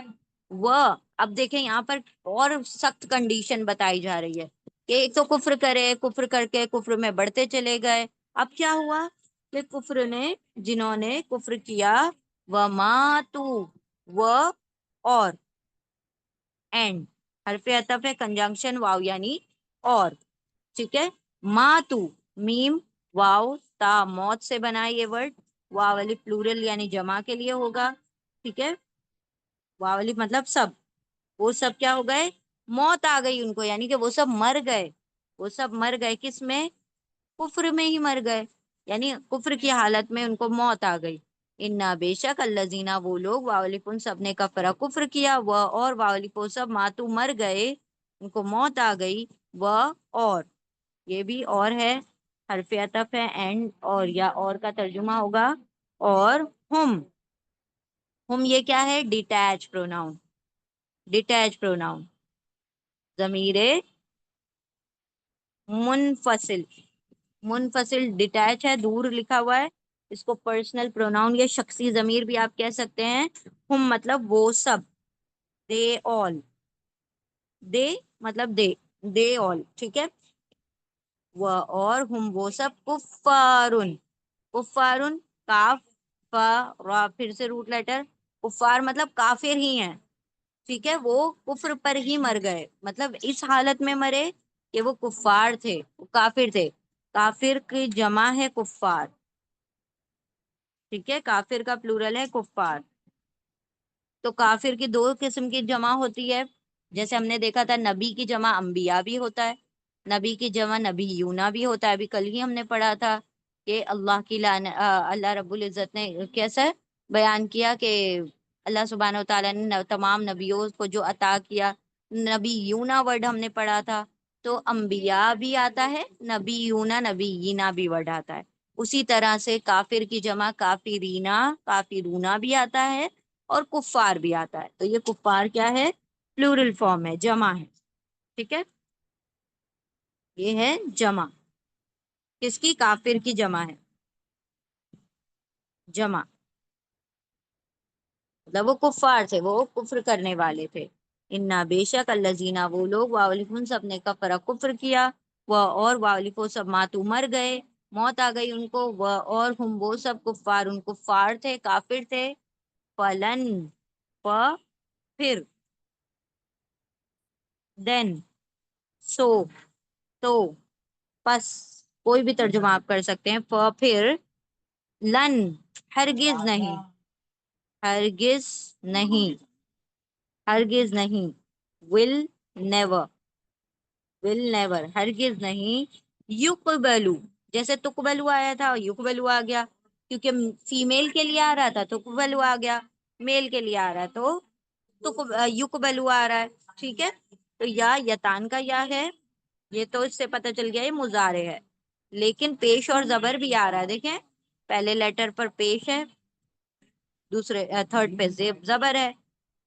وہ اب دیکھیں یہاں پر اور سخت کنڈیشن بتائی جا رہی ہے کہ ایک تو کفر کرے، کفر کر کے کفر میں بڑھتے چلے گئے. اب کیا ہوا کہ کفر نے، جنہوں نے کفر کیا، وماتو، و اور اینڈ، حرف عطف ہے، کنجنکشن واو یعنی اور، ٹھیک ہے. ماتو، میم واو تا موت سے بنا یہ ورڈ، واو والی پلورل یعنی جمع کے لیے ہوگا، ٹھیک ہے. واو والی مطلب سب، وہ سب کیا ہو گئے؟ موت آ گئی ان کو، یعنی کہ وہ سب مر گئے. وہ سب مر گئے کس میں؟ کفر میں ہی مر گئے، یعنی کفر کی حالت میں ان کو موت آ گئی. انا بے شک الذین، وہ لوگ، واولکن سب نے، کفرا کفر کیا، وہ اور واولکو سب، ماتو مر گئے، ان کو موت آ گئی، وہ اور، یہ بھی اور ہے، حرف عطف ہے، اینڈ اور یا اور کا ترجمہ ہوگا اور. ہم یہ کیا ہے؟ ڈیٹیچ پروناؤن، ڈیٹیچ پروناؤن، ضمیر منفصل، منفصل ڈیٹیچ ہے، دور لکھا ہوا ہے، اس کو پرسنل پروناؤن یا شخصی ضمیر بھی آپ کہہ سکتے ہیں. ہم مطلب وہ سب، دے آل، دے مطلب دے آل، ٹھیک ہے. وہ اور ہم وہ سب، کفارن، کفارن، کاف فا را، پھر سے روٹ لیٹر، کفار مطلب کافر ہی ہیں، ٹھیک ہے. وہ کفر پر ہی مر گئے، مطلب اس حالت میں مرے کہ وہ کفار تھے، وہ کافر تھے. کافر کی جمع ہے کفار، ٹھیک ہے، کافر کا پلورل ہے کفار. تو کافر کی دو قسم کی جمع ہوتی ہے، جیسے ہم نے دیکھا تھا نبی کی جمع انبیاء بھی ہوتا ہے، نبی کی جمع نبی یونا بھی ہوتا ہے. ابھی کل ہی ہم نے پڑھا تھا کہ اللہ کی اللہ رب العزت نے کیسا بیان کیا کہ اللہ سبحانہ و تعالیٰ نے تمام نبیوں کو جو عطا کیا، نبی یونا ورڈ ہم نے پڑھا تھا. تو انبیاء بھی آتا ہے، نبی یونا نبی یینا بھی ورڈ آتا ہے. اسی طرح سے کافر کی جمع کافرینا کافرونا بھی آتا ہے اور کفار بھی آتا ہے. تو یہ کفار کیا ہے؟ پلورل فارم ہے، جمع ہے، ٹھیک ہے. یہ ہے جمع، کس کی؟ کافر کی جمع ہے، جمع مطلب وہ کفار تھے، وہ کفر کرنے والے تھے. انا بے شک الذین، وہ لوگ، واولکم سب نے، کفر کفر کیا، وہ اور واولکو سب، ماتو مر گئے، موت آ گئی ان کو، وہ اور ہم وہ سب، کفار ان کفار تھے، کافر تھے. فلن، پھر، دین، سو، تو، پس، کوئی بھی ترجمہ آپ کر سکتے ہیں. پھر، لن، ہرگز نہیں، ہرگز نہیں، ہرگز نہیں، ول نیور، ول نیور، ہرگز نہیں، یقبلو، جیسے تقبلو آیا تھا یقبلو آ گیا، کیونکہ فیمیل کے لیے آ رہا تھا تو تقبلو آ گیا، میل کے لیے آ رہا ہے تو یقبلو آ رہا ہے، ٹھیک ہے. تو یا یتان کا یا ہے، یہ تو اس سے پتہ چل گیا یہ مضارع ہے، لیکن پیش اور زبر بھی آ رہا ہے. دیکھیں پہلے لیٹر پر پیش ہے، دوسرے تھرڈ پہ زبر ہے،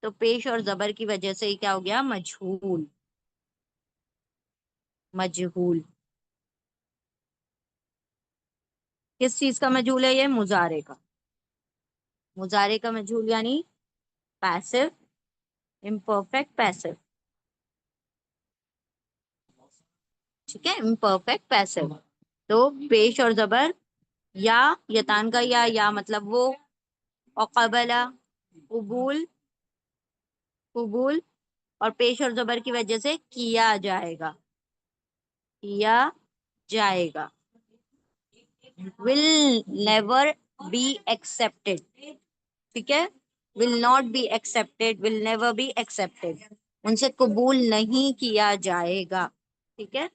تو پیش اور زبر کی وجہ سے ہی کیا ہو گیا؟ مجہول، مجہول. کس چیز کا مجہول ہے؟ یہ مضارع کا، مضارع کا مجہول یعنی پیسو، امپرفیکٹ پیسو، ٹھیک ہے، امپرفیکٹ پیسو. تو پیش اور زبر، یا یتان کا یا مطلب وہ، اور قبلا، قبول، قبول، اور پیش اور زبر کی وجہ سے کیا جائے گا، کیا جائے گا. will never be accepted، ٹھیک ہے، will not be accepted، will never be accepted، ان سے قبول نہیں کیا جائے گا، ٹھیک ہے.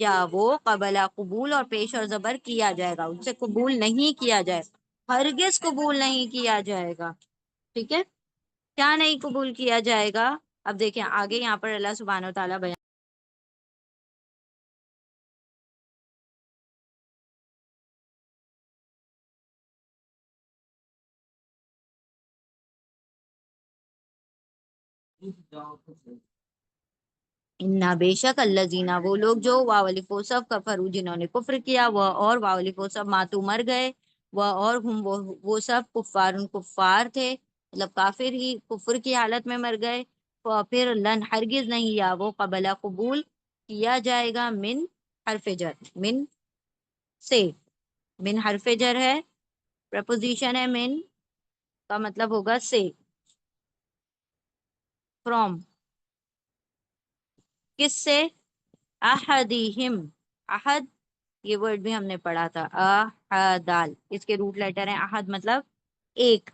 یا وہ قبلا، قبول اور پیش اور زبر کیا جائے گا، ان سے قبول نہیں کیا جائے گا، ہرگز قبول نہیں کیا جائے گا، ٹھیک ہے. کیا نہیں قبول کیا جائے گا؟ اب دیکھیں آگے یہاں پر اللہ سبحانہ و تعالیٰ بیان، انا بے شک الذین، وہ لوگ جو، واولکو سب، کفرو جنہوں نے کفر کیا، وہ اور واولکو سب، ماتو مر گئے، وہ اور ہم وہ سب، کفار کفار تھے، مطلب کافر ہی کفر کی حالت میں مر گئے. پھر لن ہرگز نہیں یا وہ قبلا قبول کیا جائے گا من حرف جر من سے من حرف جر ہے پرپوزیشن ہے من کا مطلب ہوگا سے فرام کس سے احدہم احد یہ ورڈ بھی ہم نے پڑھا تھا احدال اس کے روٹ لیٹر ہیں احد مطلب ایک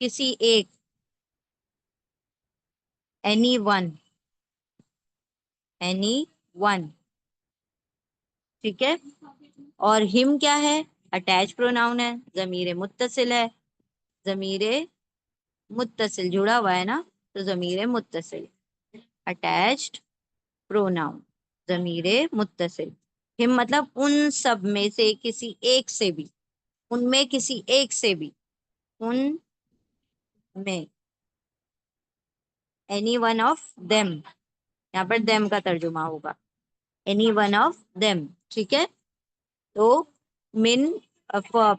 کسی ایک اینی ون اینی ون ٹھیک ہے اور ہم کیا ہے اٹیچ پروناؤن ہے ضمیر متصل ہے ضمیر متصل جڑا ہوا ہے نا تو ضمیر متصل اٹیچڈ پروناؤن ضمیر متصل ہم مطلب ان سب میں سے کسی ایک سے بھی ان میں کسی ایک سے بھی ان میں اینی ون آف دیم یہاں پر دیم کا ترجمہ ہوگا اینی ون آف دیم ٹھیک ہے تو من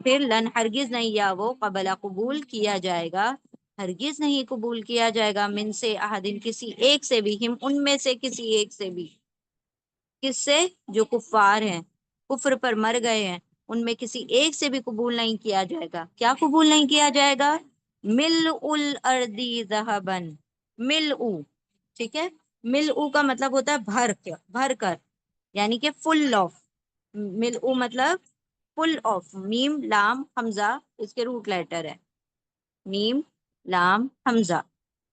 پھر لن ہرگز نہیں یا وہ قبلا قبول کیا جائے گا ہرگز نہیں قبول کیا جائے گا من سے احدن کسی ایک سے بھی ہم ان میں سے کسی ایک سے بھی کس سے جو کفار ہیں کفر پر مر گئے ہیں ان میں کسی ایک سے بھی قبول نہیں کیا جائے گا کیا قبول نہیں کیا جائے گا مل الارضی ذہبن مل ٹھیک ہے مل کا مطلب ہوتا ہے بھر کر یعنی کہ فل آف مل مطلب فل آف میم لام حمزہ اس کے روٹ لیٹر ہے میم لام حمزہ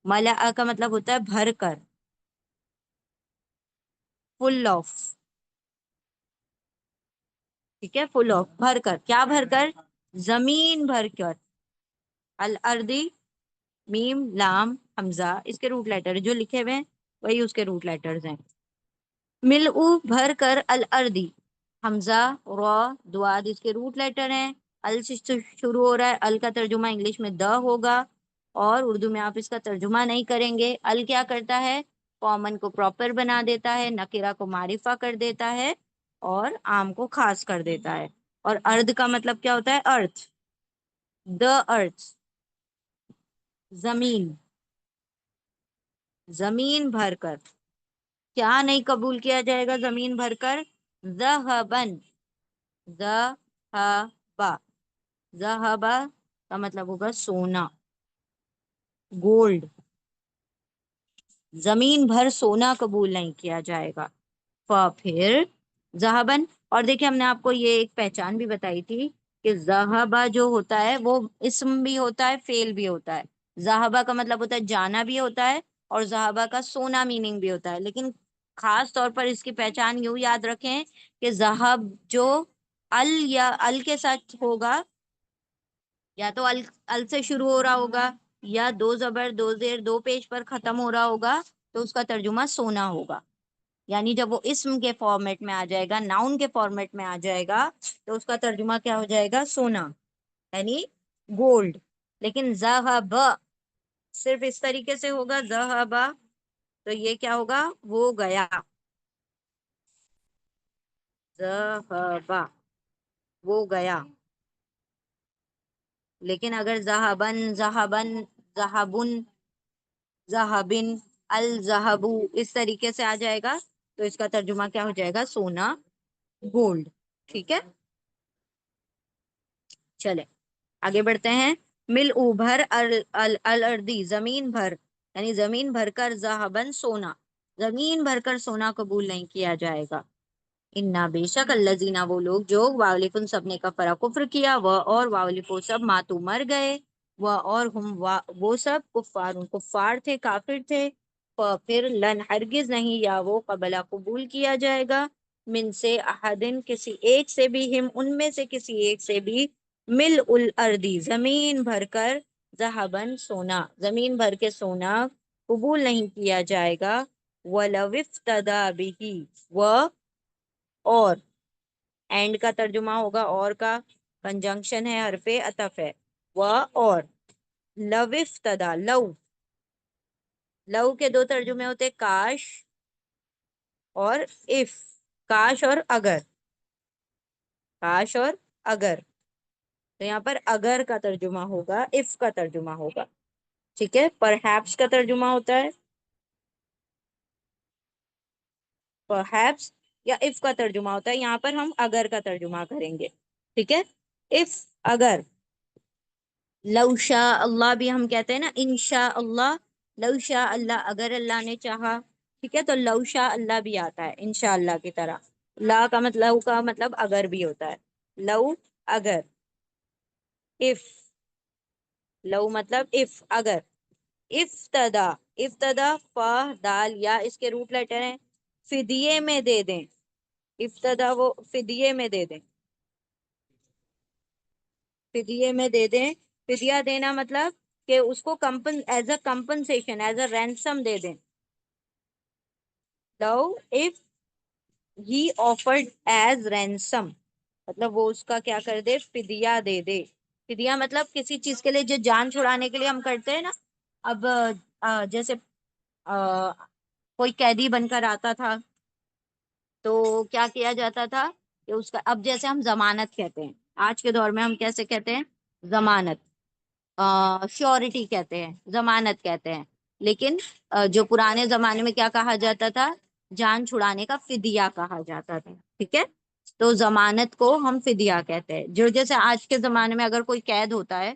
ملا کا مطلب ہوتا ہے بھر کر فل آف ٹھیک ہے فل آف بھر کر کیا بھر کر زمین بھر کر الارضی میم لام حمزہ اس کے روٹ لیٹر جو لکھے ہوئے ہیں وہی اس کے روٹ لیٹرز ہیں ملء بھر کر الارضی حمزہ را دواد اس کے روٹ لیٹر ہیں ال سے شروع ہو رہا ہے ال کا ترجمہ انگلش میں دا ہوگا اور اردو میں آپ اس کا ترجمہ نہیں کریں گے ال کیا کرتا ہے کامن کو پراپر بنا دیتا ہے نکرہ کو معرفہ کر دیتا ہے اور عام کو خاص کر دیتا ہے اور ارد کا مطلب کیا ہوتا ہے ارتھ دا ارتھ زمین زمین بھر کر کیا نہیں قبول کیا جائے گا زمین بھر کر ذہبن ذہبا ذہبا کا مطلب ہوگا سونا گولڈ زمین بھر سونا قبول نہیں کیا جائے گا پھر ذہبن اور دیکھیں ہم نے آپ کو یہ ایک پہچان بھی بتائی تھی کہ ذہبا جو ہوتا ہے وہ اسم بھی ہوتا ہے فعل بھی ہوتا ہے ذہبا کا مطلب ہوتا ہے جانا بھی ہوتا ہے اور ذہبا کا سونا میننگ بھی ہوتا ہے لیکن خاص طور پر اس کی پہچان یوں یاد رکھیں کہ ذہب جو ال یا ال کے ساتھ ہوگا یا تو ال سے شروع ہو رہا ہوگا یا دو زبر دو زیر دو پیش پر ختم ہو رہا ہوگا تو اس کا ترجمہ سونا ہوگا یعنی جب وہ اسم کے فارمیٹ میں آ جائے گا ناؤن کے فارمیٹ میں آ جائے گا تو اس کا ترجمہ کیا ہو جائے گا سونا یعنی گولڈ لیکن ذہب صرف اس طریقے سے ہوگا ذہبا تو یہ کیا ہوگا وہ گیا ذہبا وہ گیا لیکن اگر ذہبن ذہبن الذہبو اس طریقے سے آ جائے گا تو اس کا ترجمہ کیا ہو جائے گا سونا گولڈ ٹھیک ہے چلے آگے بڑھتے ہیں مل بھر الردی زمین بھر یعنی زمین بھر کر ذہبن سونا زمین بھر کر سونا قبول نہیں کیا جائے گا انا بے شک الذین وہ لوگ جو واولفن سب نے کفرا کفر کیا وہ اور واولفو سب ماتو مر گئے وہ اور ہم وہ سب کفار تھے کافر تھے پھر لن ہرگز نہیں یا وہ قبلا قبول کیا جائے گا من سے احدن کسی ایک سے بھی ہم ان میں سے کسی ایک سے بھی مل الارضی زمین بھر کر ذہبن سونا زمین بھر کے سونا قبول نہیں کیا جائے گا وَلَوِ افْتَدَى بِهِ اور اینڈ کا ترجمہ ہوگا اور کا کنجنکشن ہے حرف عطف ہے اور لو افتدا لو کے دو ترجمے ہوتے کاش اور اف کاش اور اگر کاش اور اگر تو یہاں پر اگر کا ترجمہ ہوگا اف کا ترجمہ ہوگا ٹھیک ہے. پرہیپس کا ترجمہ ہوتا ہے perhaps, یا if کا ترجمہ ہوتا ہے. یہاں پر ہم اگر کا ترجمہ کریں گے. ٹھیک ہے. if اگر. لو شاء اللہ بھی ہم کہتے ہیں نا, انشاء اللہ. لو شاء اللہ اگر اللہ نے چاہا. ٹھیک ہے. تو لو شاء اللہ بھی آتا ہے انشاء اللہ کی طرح. لا کا مطلب اگر بھی ہوتا ہے. لو اگر. if لو مطلب if اگر. افتدا. افتدا فا دال یا اس کے روٹ لیٹر ہیں. فدیے میں دے دیں. افتدا وہ فدیے میں دے دیں. فدیے میں دے دیں. فدیہ دینا مطلب کہ اس کو as a compensation, as a ransom دے دیں. لو اف ہی آفرڈ ایز رینسم, مطلب وہ اس کا کیا کر دے, فدیہ دے دے. فدیہ مطلب کسی چیز کے لیے جو جان چھڑانے کے لیے ہم کرتے ہیں نا. اب جیسے کوئی قیدی بن کر آتا تھا تو کیا کیا جاتا تھا کہ اس کا, اب جیسے ہم ضمانت کہتے ہیں, آج کے دور میں ہم کیسے کہتے ہیں, ضمانت. شیورٹی کہتے ہیں, ضمانت کہتے ہیں. لیکن جو پرانے زمانے میں کیا کہا جاتا تھا, جان چھڑانے کا فدیہ کہا جاتا تھا. ٹھیک ہے. تو ضمانت کو ہم فدیہ کہتے ہیں. جو جیسے آج کے زمانے میں اگر کوئی قید ہوتا ہے,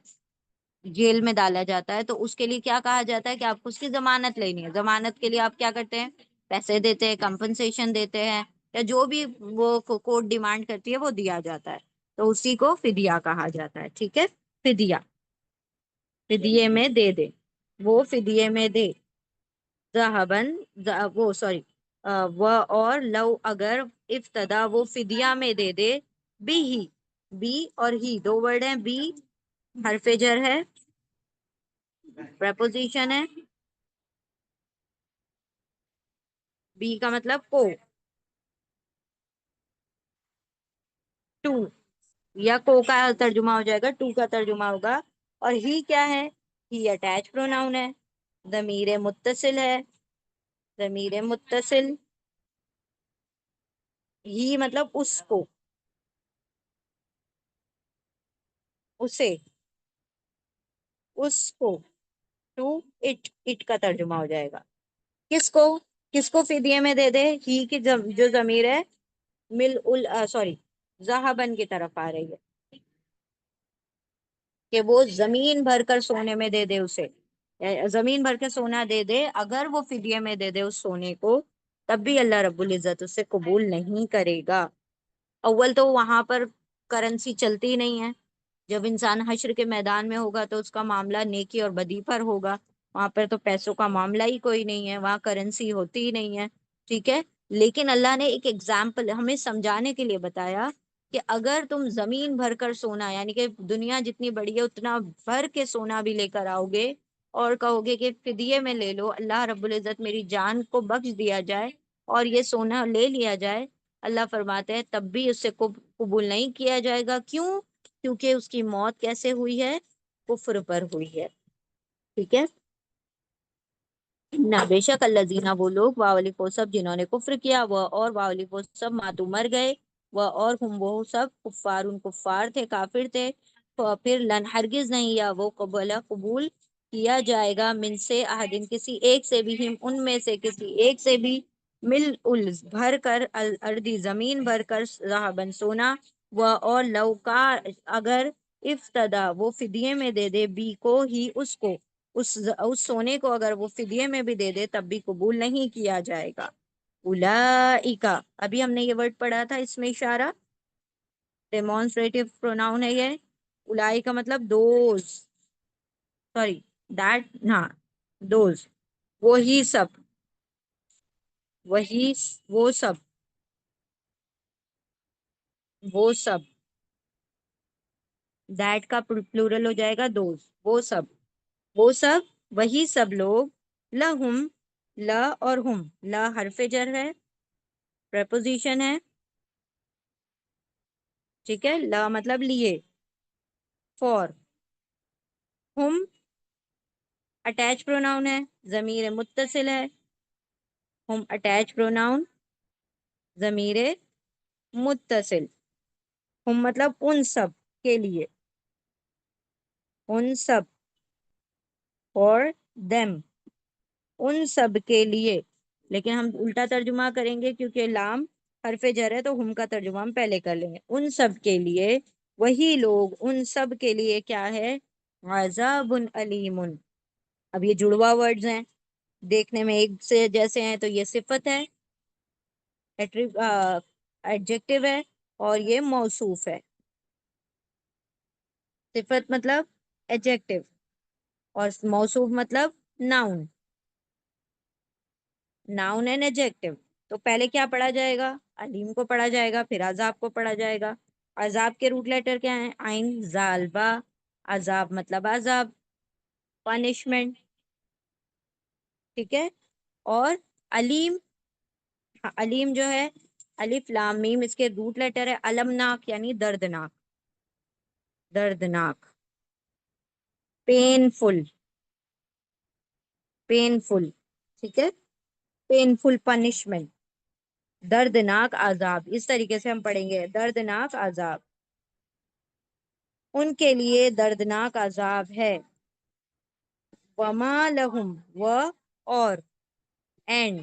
جیل میں ڈالا جاتا ہے, تو اس کے لیے کیا کہا جاتا ہے کہ آپ کو اس کی ضمانت لینی ہے. ضمانت کے لیے آپ کیا کرتے ہیں, پیسے دیتے ہیں, کمپنسیشن دیتے ہیں, یا جو بھی وہ کورٹ ڈیمانڈ کرتی ہے وہ دیا جاتا ہے. تو اسی کو فدیہ کہا جاتا ہے. ٹھیک ہے. فدیہ, فدیے میں دے دے, وہ فدیے میں دے. ذہبن, وہ سوری, وہ اور لو اگر, افتدا وہ فدیہ میں دے دے. بھی ہی, بی اور ہی دو ورڈ ہیں. بی حرف جر ہے, پریپوزیشن ہے. بی کا مطلب کو, ٹو, یا کو کا ترجمہ ہو جائے گا, ٹو کا ترجمہ ہوگا. اور ہی کیا ہے, ہی اٹیچ پروناؤن ہے, ضمیر متصل ہے. ضمیر متصل. ہی مطلب اس کو, اسے, اس کو. ٹو اٹ, اٹ کا ترجمہ ہو جائے گا. کس کو, کس کو فدیے میں دے دے, ہی کی جو ضمیر ہے مل سوری ذہبن کی طرف آ رہی ہے, کہ وہ زمین بھر کر سونے میں دے دے اسے. زمین بھر کے سونا دے دے, اگر وہ فدیے میں دے دے اس سونے کو, تب بھی اللہ رب العزت اسے قبول نہیں کرے گا. اول تو وہاں پر کرنسی چلتی نہیں ہے. جب انسان حشر کے میدان میں ہوگا تو اس کا معاملہ نیکی اور بدی پر ہوگا. وہاں پر تو پیسوں کا معاملہ ہی کوئی نہیں ہے, وہاں کرنسی ہوتی ہی نہیں ہے. ٹھیک ہے. لیکن اللہ نے ایک ایگزامپل ہمیں سمجھانے کے لیے بتایا کہ اگر تم زمین بھر کر سونا, یعنی کہ دنیا جتنی بڑی ہے اتنا بھر کے سونا بھی لے کر آؤ گے, اور کہو گے کہ فدیے میں لے لو, اللہ رب العزت میری جان کو بخش دیا جائے اور یہ سونا لے لیا جائے, اللہ فرماتے ہیں تب بھی اس سے قبول نہیں کیا جائے گا. کیوں؟ کیونکہ اس کی موت کیسے ہوئی ہے, کفر پر ہوئی ہے. ٹھیک ہے. نہ بے شک الذین, وہ لوگ, واولف سب جنہوں نے کفر کیا, وہ اور واولف سب ماتو مر گئے, وہ اور ہم وہ سب کفار, ان کفار تھے, کافر تھے. تو پھر لن ہرگز نہیں, یا وہ قبول کیا جائے گا, من سے احدن کسی ایک سے بھی, ہم ان میں سے کسی ایک سے بھی, مل بھر کر, الردی زمین بھر کر, ذهبا سونا, وہ اور لو کا اگر, افتدا وہ فدیے میں دے دے, بی کو ہی اس کو, اس سونے کو اگر وہ فدیے میں بھی دے دے تب بھی قبول نہیں کیا جائے گا. اولئک, ابھی ہم نے یہ ورڈ پڑھا تھا, اس میں اشارہ ڈیمونسٹریٹو پروناؤن ہے یہ. اولئک کا مطلب دوز, سوری دیٹ, ہاں دوز, وہی سب, وہی وہ سب, وہ سب, دیٹ کا پلورل ہو جائے گا دوز, وہ سب, وہ سب, وہی سب لوگ, لہم, لا اور ہم, لا حرف جر ہے, پریپوزیشن ہے. ٹھیک ہے. لا مطلب لیے, فور, ہم اٹیچ پروناؤن ہے, ضمیر متصل ہے, ہم اٹیچ پروناؤن, ضمیر متصل, ہم مطلب ان سب کے لیے, ان سب, فار دیم، ان سب کے لیے. لیکن ہم الٹا ترجمہ کریں گے کیونکہ لام حرف جر ہے، تو ہم کا ترجمہ ہم پہلے کر لیں گے. ان سب کے لیے، وہی لوگ، ان سب کے لیے کیا ہے؟ عذاب علیم. اب یہ جڑوا ورڈز ہیں، دیکھنے میں ایک سے جیسے ہیں، تو یہ صفت ہے، ایڈجیکٹو ہے، اور یہ موصوف ہے. صفت مطلب ایڈجیکٹو، اور موصوف مطلب ناؤن. Noun and adjective. تو پہلے کیا پڑھا جائے گا؟ علیم کو پڑھا جائے گا، پھر عذاب کو پڑھا جائے گا. عذاب کے روٹ لیٹر کیا ہیں؟ عین زال با. عذاب مطلب عذاب، پنشمنٹ. ٹھیک ہے. اور علیم، علیم جو ہے الف لام میم، اس کے روٹ لیٹر ہے المناک، یعنی دردناک. دردناک، پینفل، پینفل. ٹھیک ہے، پینفل پنشمنٹ، دردناک عذاب. اس طریقے سے ہم پڑھیں گے، دردناک عذاب. ان کے لیے دردناک عذاب ہے. وما لہم، و اور، اینڈ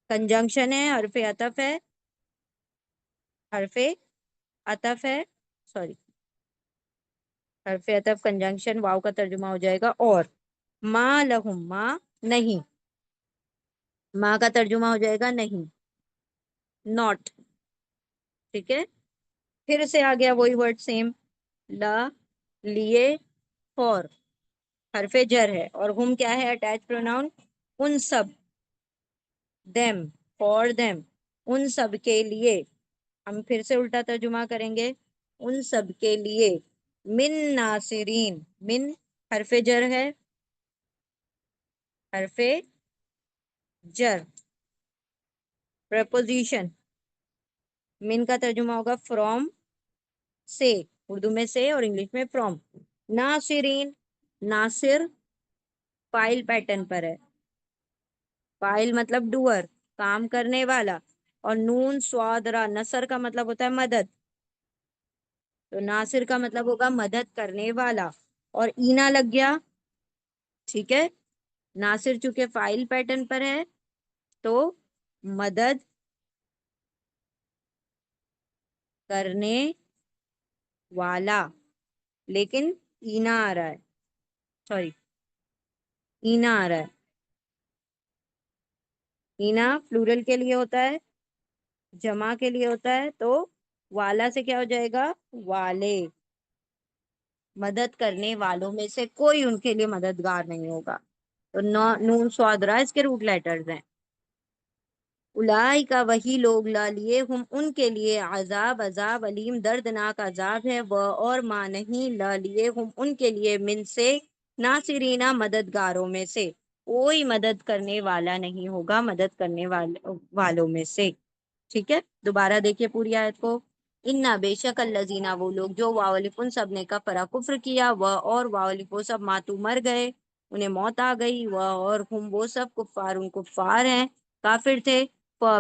کنجنکشن ہے، حرف عطف ہے، حرف عطف ہے، سوری، حرف عطف کنجنکشن، واو کا ترجمہ ہو جائے گا اور. ما لہم، ما نہیں، ما کا ترجمہ ہو جائے گا نہیں، ناٹ. ٹھیک ہے. پھر سے آ گیا وہی ورڈ سیم، لا، لیے، فور، حرف جر ہے، اور ہم کیا ہے؟ Attach pronoun. ان سب، دیم، فور دیم، ان سب کے لیے. ہم پھر سے الٹا ترجمہ کریں گے، ان سب کے لیے. من ناصرین، من حرف جر ہے، حرف جر، پریپوزیشن. من کا ترجمہ ہوگا فرام، سے، اردو میں سے اور انگلش میں from. Nasreen, Nasir file pattern پر ہے، فائل مطلب ڈوئر، کام کرنے والا. اور نون سواد را، نصر کا مطلب ہوتا ہے مدد، تو ناصر کا مطلب ہوگا مدد کرنے والا. اور اینا لگ گیا. ٹھیک ہے. ناصر چونکہ فائل پیٹرن پر ہے تو مدد کرنے والا، لیکن اینا آ رہا ہے، سوری، اینا آ رہا ہے. اینا پلورل کے لیے ہوتا ہے، جمع کے لیے ہوتا ہے، تو والا سے کیا ہو جائے گا؟ والے. مدد کرنے والوں میں سے کوئی ان کے لیے مددگار نہیں ہوگا. تو نون سوادرا اس کے روٹ لیٹرز ہیں. الائی کا، وہی لوگ، لا لیے، ہم ان کے لیے، عذاب، عذاب علیم، دردناک عذاب ہے. وہ اور ما نہیں، لا لیے، ہم ان کے لیے، من سے، ناصرینہ مددگاروں میں سے، کوئی مدد کرنے والا نہیں ہوگا مدد کرنے والوں میں سے. ٹھیک ہے. دوبارہ دیکھیے پوری آیت کو. انا، بے شک، الذین، وہ لوگ، جو واولف، ان سب نے کفرا، کفر کیا، وہ اور واولف، وہ سب، ماتو، مر گئے، انہیں موت آ گئی، وہ اور ہم، وہ سب، کفار، ان کفار ہیں، کافر تھے.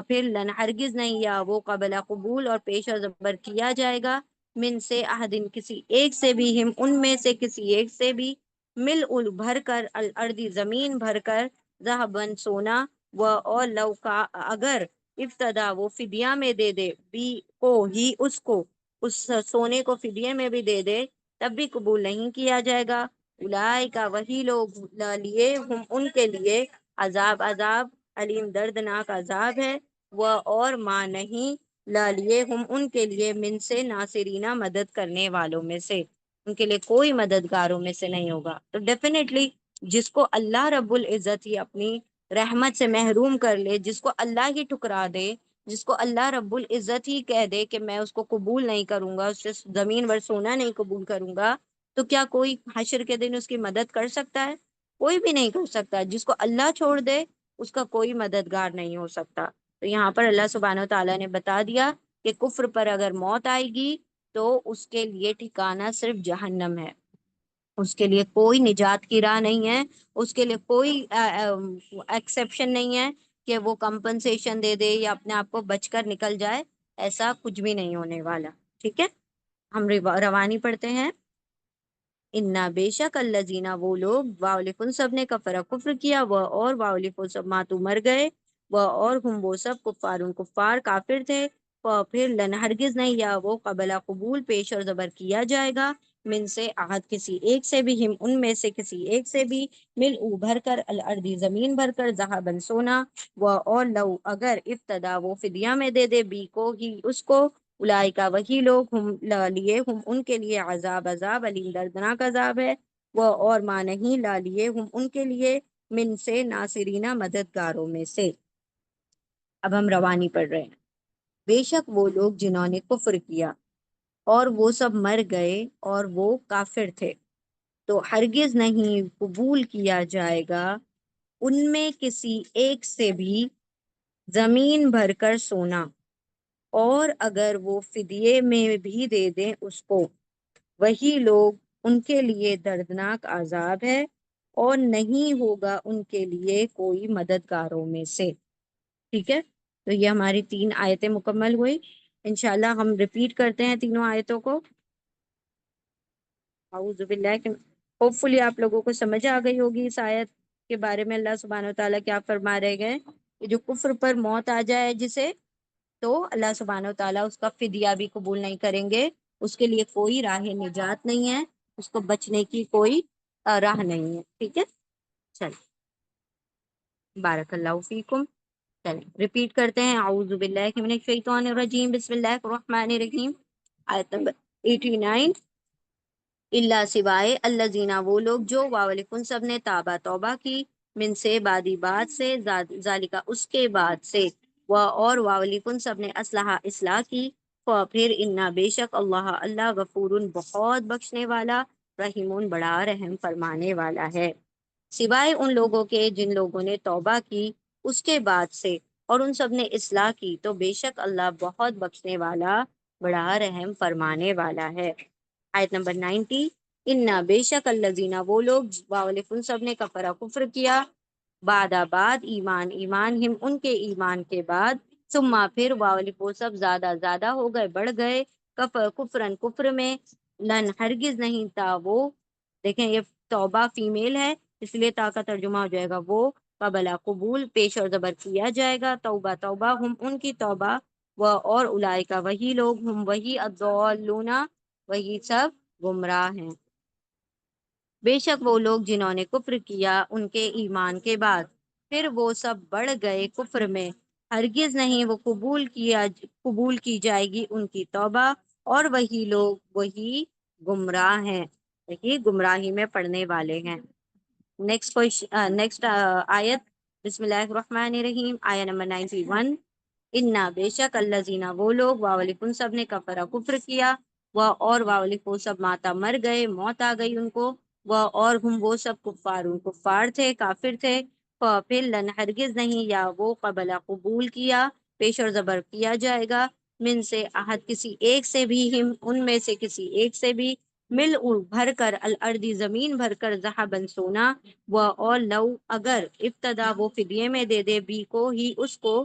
پھر لن، ہرگز نہیں، یا وہ قبل قبول اور پیش اور زبر کیا جائے گا، من سے، احدن، کسی ایک سے بھی، ہم ان میں سے کسی ایک سے بھی، مل ال، بھر کر، الارض، زمین بھر کر، ذهبا، سونا، وہ اور لو کا، اگر، ابتدا، وہ فدیہ میں دے دے، بھی کو ہی، اس کو، اس سونے کو فدیے میں بھی دے دے، تب بھی قبول نہیں کیا جائے گا. اولئک کا، وہی لوگ، لیے، ہم ان کے لیے، عذاب، عذاب علیم، دردناک عذاب ہے. وہ اور ما نہیں، لا لیے، ہم ان کے لیے، من سے، ناصرینہ مدد کرنے والوں میں سے، ان کے لیے کوئی مددگاروں میں سے نہیں ہوگا. تو ڈیفینیٹلی جس کو اللہ رب العزت ہی اپنی رحمت سے محروم کر لے، جس کو اللہ ہی ٹکرا دے، جس کو اللہ رب العزت ہی کہہ دے کہ میں اس کو قبول نہیں کروں گا، اس سے زمین ور سونا نہیں قبول کروں گا، تو کیا کوئی حشر کے دن اس کی مدد کر سکتا ہے؟ کوئی بھی نہیں کر سکتا. جس کو اللہ چھوڑ دے اس کا کوئی مددگار نہیں ہو سکتا. تو یہاں پر اللہ سبحانہ و تعالیٰ نے بتا دیا کہ کفر پر اگر موت آئے گی تو اس کے لیے ٹھکانہ صرف جہنم ہے، اس کے لیے کوئی نجات کی راہ نہیں ہے، اس کے لیے کوئی ایکسیپشن نہیں ہے کہ وہ کمپنسیشن دے دے یا اپنے آپ کو بچ کر نکل جائے. ایسا کچھ بھی نہیں ہونے والا. ٹھیک ہے. ہم روانی پڑھتے ہیں. انا بے شک الذین وہ لوگ واولف ان سب نے کفر کفر کیا وہ اور واولف وہ سب ماتو مر گئے وہ اور ہم وہ سب کفار کافر تھے پھر لن ہرگز نہیں یا وہ قبل قبول پیش اور زبر کیا جائے گا من سے عہد کسی ایک سے بھی ہم ان میں سے کسی ایک سے بھی مل او بھر کر الارضی زمین بھر کر ذهبا سونا وہ اور لو اگر ابتدا وہ فدیہ میں دے دے بی کو ہی اس کو اولئکا وہی لوگ ہم لیے ہم ان کے لیے عذاب علیم دردناک عذاب ہے وہ اور ماں نہیں لا لیے ہم ان کے لیے من سے ناصرینہ مددگاروں میں سے۔ اب ہم روانی پڑھ رہے ہیں۔ بے شک وہ لوگ جنہوں نے کفر کیا اور وہ سب مر گئے اور وہ کافر تھے تو ہرگز نہیں قبول کیا جائے گا ان میں کسی ایک سے بھی زمین بھر کر سونا اور اگر وہ فدیے میں بھی دے دیں اس کو وہی لوگ ان کے لیے دردناک عذاب ہے اور نہیں ہوگا ان کے لیے کوئی مددگاروں میں سے۔ ٹھیک ہے، تو یہ ہماری 3 آیتیں مکمل ہوئی۔ انشاءاللہ ہم ریپیٹ کرتے ہیں تینوں آیتوں کو۔ اعوذ باللہ کہ ہوپ فلی آپ لوگوں کو سمجھ آ گئی ہوگی اس آیت کے بارے میں اللہ سبحانہ وتعالیٰ کیا فرما رہے گئے کہ جو کفر پر موت آ جائے جسے، تو اللہ سبحانہ وتعالیٰ اس کا فدیہ بھی قبول نہیں کریں گے، اس کے لیے کوئی راہ نجات نہیں ہے، اس کو بچنے کی کوئی راہ نہیں ہے۔ ٹھیک ہے، چل بارک اللہ فیکم۔ چلیں ریپیٹ کرتے ہیں۔ اعوذ باللہ من الشیطان الرجیم، بسم اللہ الرحمن الرحیم۔ آیت نمبر 89۔ اللہ سوائے الذین وہ لوگ جو واولکن سب نے تابہ توبہ کی من سے بعدی بات سے ذالکہ اس کے بعد سے اور واولکن سب نے اصلاح کی پھر انا بے شک اللہ غفور بہت بخشنے والا رحیمون بڑا رحم فرمانے والا ہے۔ سوائے ان لوگوں کے جن لوگوں نے توبہ کی اس کے بعد سے اور ان سب نے اصلاح کی تو بے شک اللہ بہت بخشنے والا بڑا رحم فرمانے والا ہے۔ آیت نمبر 90۔ انا بے شک الذین وہ لوگ واولف ان سب نے کفر کیا بعد ایمان ہم ان کے ایمان کے بعد ثم پھر واولف وہ سب زیادہ ہو گئے بڑھ گئے کفر میں لن ہرگز نہیں تھا وہ، دیکھیں یہ توبہ فیمیل ہے اس لیے تا کا ترجمہ ہو جائے گا وہ قبل قبول پیش اور زبر کیا جائے گا توبہ ہم ان کی توبہ وہ اور اولئکا وہی لوگ ہم وہی الضالون وہی سب گمراہ ہیں۔ بے شک وہ لوگ جنہوں نے کفر کیا ان کے ایمان کے بعد پھر وہ سب بڑھ گئے کفر میں ہرگز نہیں وہ قبول کی جائے گی ان کی توبہ اور وہی لوگ وہی گمراہ ہیں، وہی گمراہی میں پڑنے والے ہیں۔ نیکسٹ آیت، بسم اللہ الرحمن الرحیم، آیت نمبر 91۔ انا بے شک الذین وہ لوگ واولکن سب نے کفر کیا وہ اور واولف وہ سب ماتا مر گئے موت آ گئی ان کو وہ اور ہم وہ سب کفار تھے کافر تھے پھر لن ہرگز نہیں یا وہ قبل قبول کیا پیش اور زبر کیا جائے گا من سے عہد کسی ایک سے بھی ہم ان میں سے کسی ایک سے بھی مل بھر کر الارضی زمین بھر کر ذهبا سونا وہ اور لو اگر ابتدا وہ فدیے میں دے دے بی کو ہی اس کو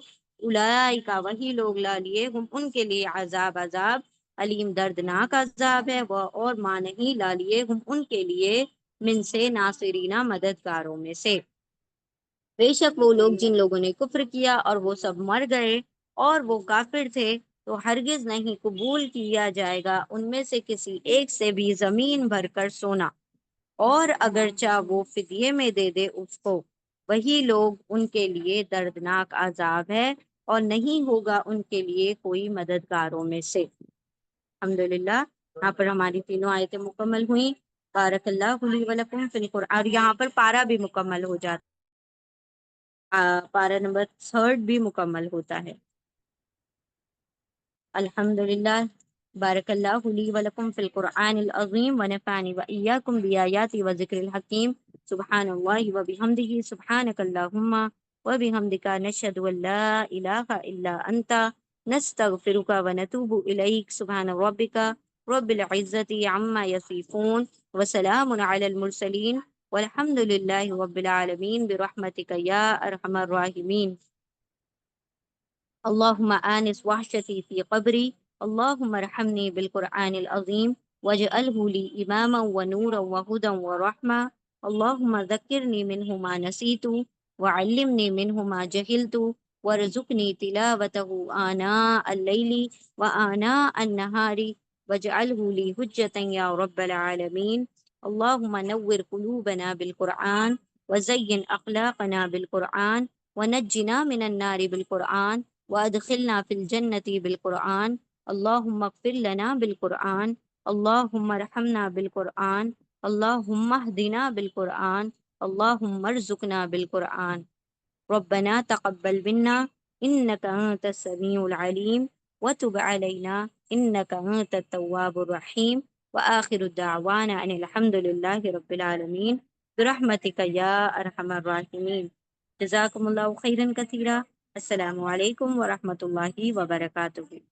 اولئکا وہی لوگ لا لیے ہم ان کے لیے عذاب علیم دردناک عذاب ہے وہ اور ماں نہیں لا لیے ہم ان کے لیے من سے ناصرینہ مددگاروں میں سے۔ بے شک وہ لوگ جن لوگوں نے کفر کیا اور وہ سب مر گئے اور وہ کافر تھے تو ہرگز نہیں قبول کیا جائے گا ان میں سے کسی ایک سے بھی زمین بھر کر سونا اور اگرچہ وہ فدیے میں دے دے اس کو وہی لوگ ان کے لیے دردناک عذاب ہے اور نہیں ہوگا ان کے لیے کوئی مددگاروں میں سے۔ الحمدللہ یہاں پر ہماری تینوں آیتیں مکمل ہوئیں۔ بارک اللہ لی ولکم فی القرآن، اور یہاں پر پارہ بھی مکمل ہو جاتا، پارہ نمبر 3 بھی مکمل ہوتا ہے۔ الحمدللہ بارک اللہ لی ولکم فی القرآن العظیم ونفعنی وإیاکم بآیاتی وذکر الحکیم۔ سبحان اللہ وبحمدہ سبحانک اللہم وبحمدک نشہد ان لا الہ الا انت نستغفرک ونتوب الیک۔ سبحان ربک رب العزت عما یصفون وسلام علی المرسلین والحمد للہ رب العالمین برحمتک یا ارحم الراحمین۔ اللهم آنس وحشتي في قبري اللهم ارحمني بالقرآن العظيم واجعله لي إماما ونورا وهدى ورحمة. اللهم ذكرني منه ما نسيت وعلمني منه ما جهلت وارزقني تلاوته آناء الليل وآناء النهار واجعله لي حجة يا رب العالمين. اللهم نور قلوبنا بالقرآن وزين أخلاقنا بالقرآن ونجنا من النار بالقرآن وأدخلنا في الجنة بالقرآن. اللهم اغفر لنا بالقرآن. اللهم ارحمنا بالقرآن. اللهم اهدنا بالقرآن. اللهم ارزقنا بالقرآن. ربنا تقبل منا إنك أنت السميع العليم وتب علينا إنك أنت التواب الرحيم. وآخر الدعوانا أن الحمد لله رب العالمين برحمتك يا أرحم الراحمين. جزاكم الله خيرا كثيرا. السلام عليكم ورحمة الله وبركاته.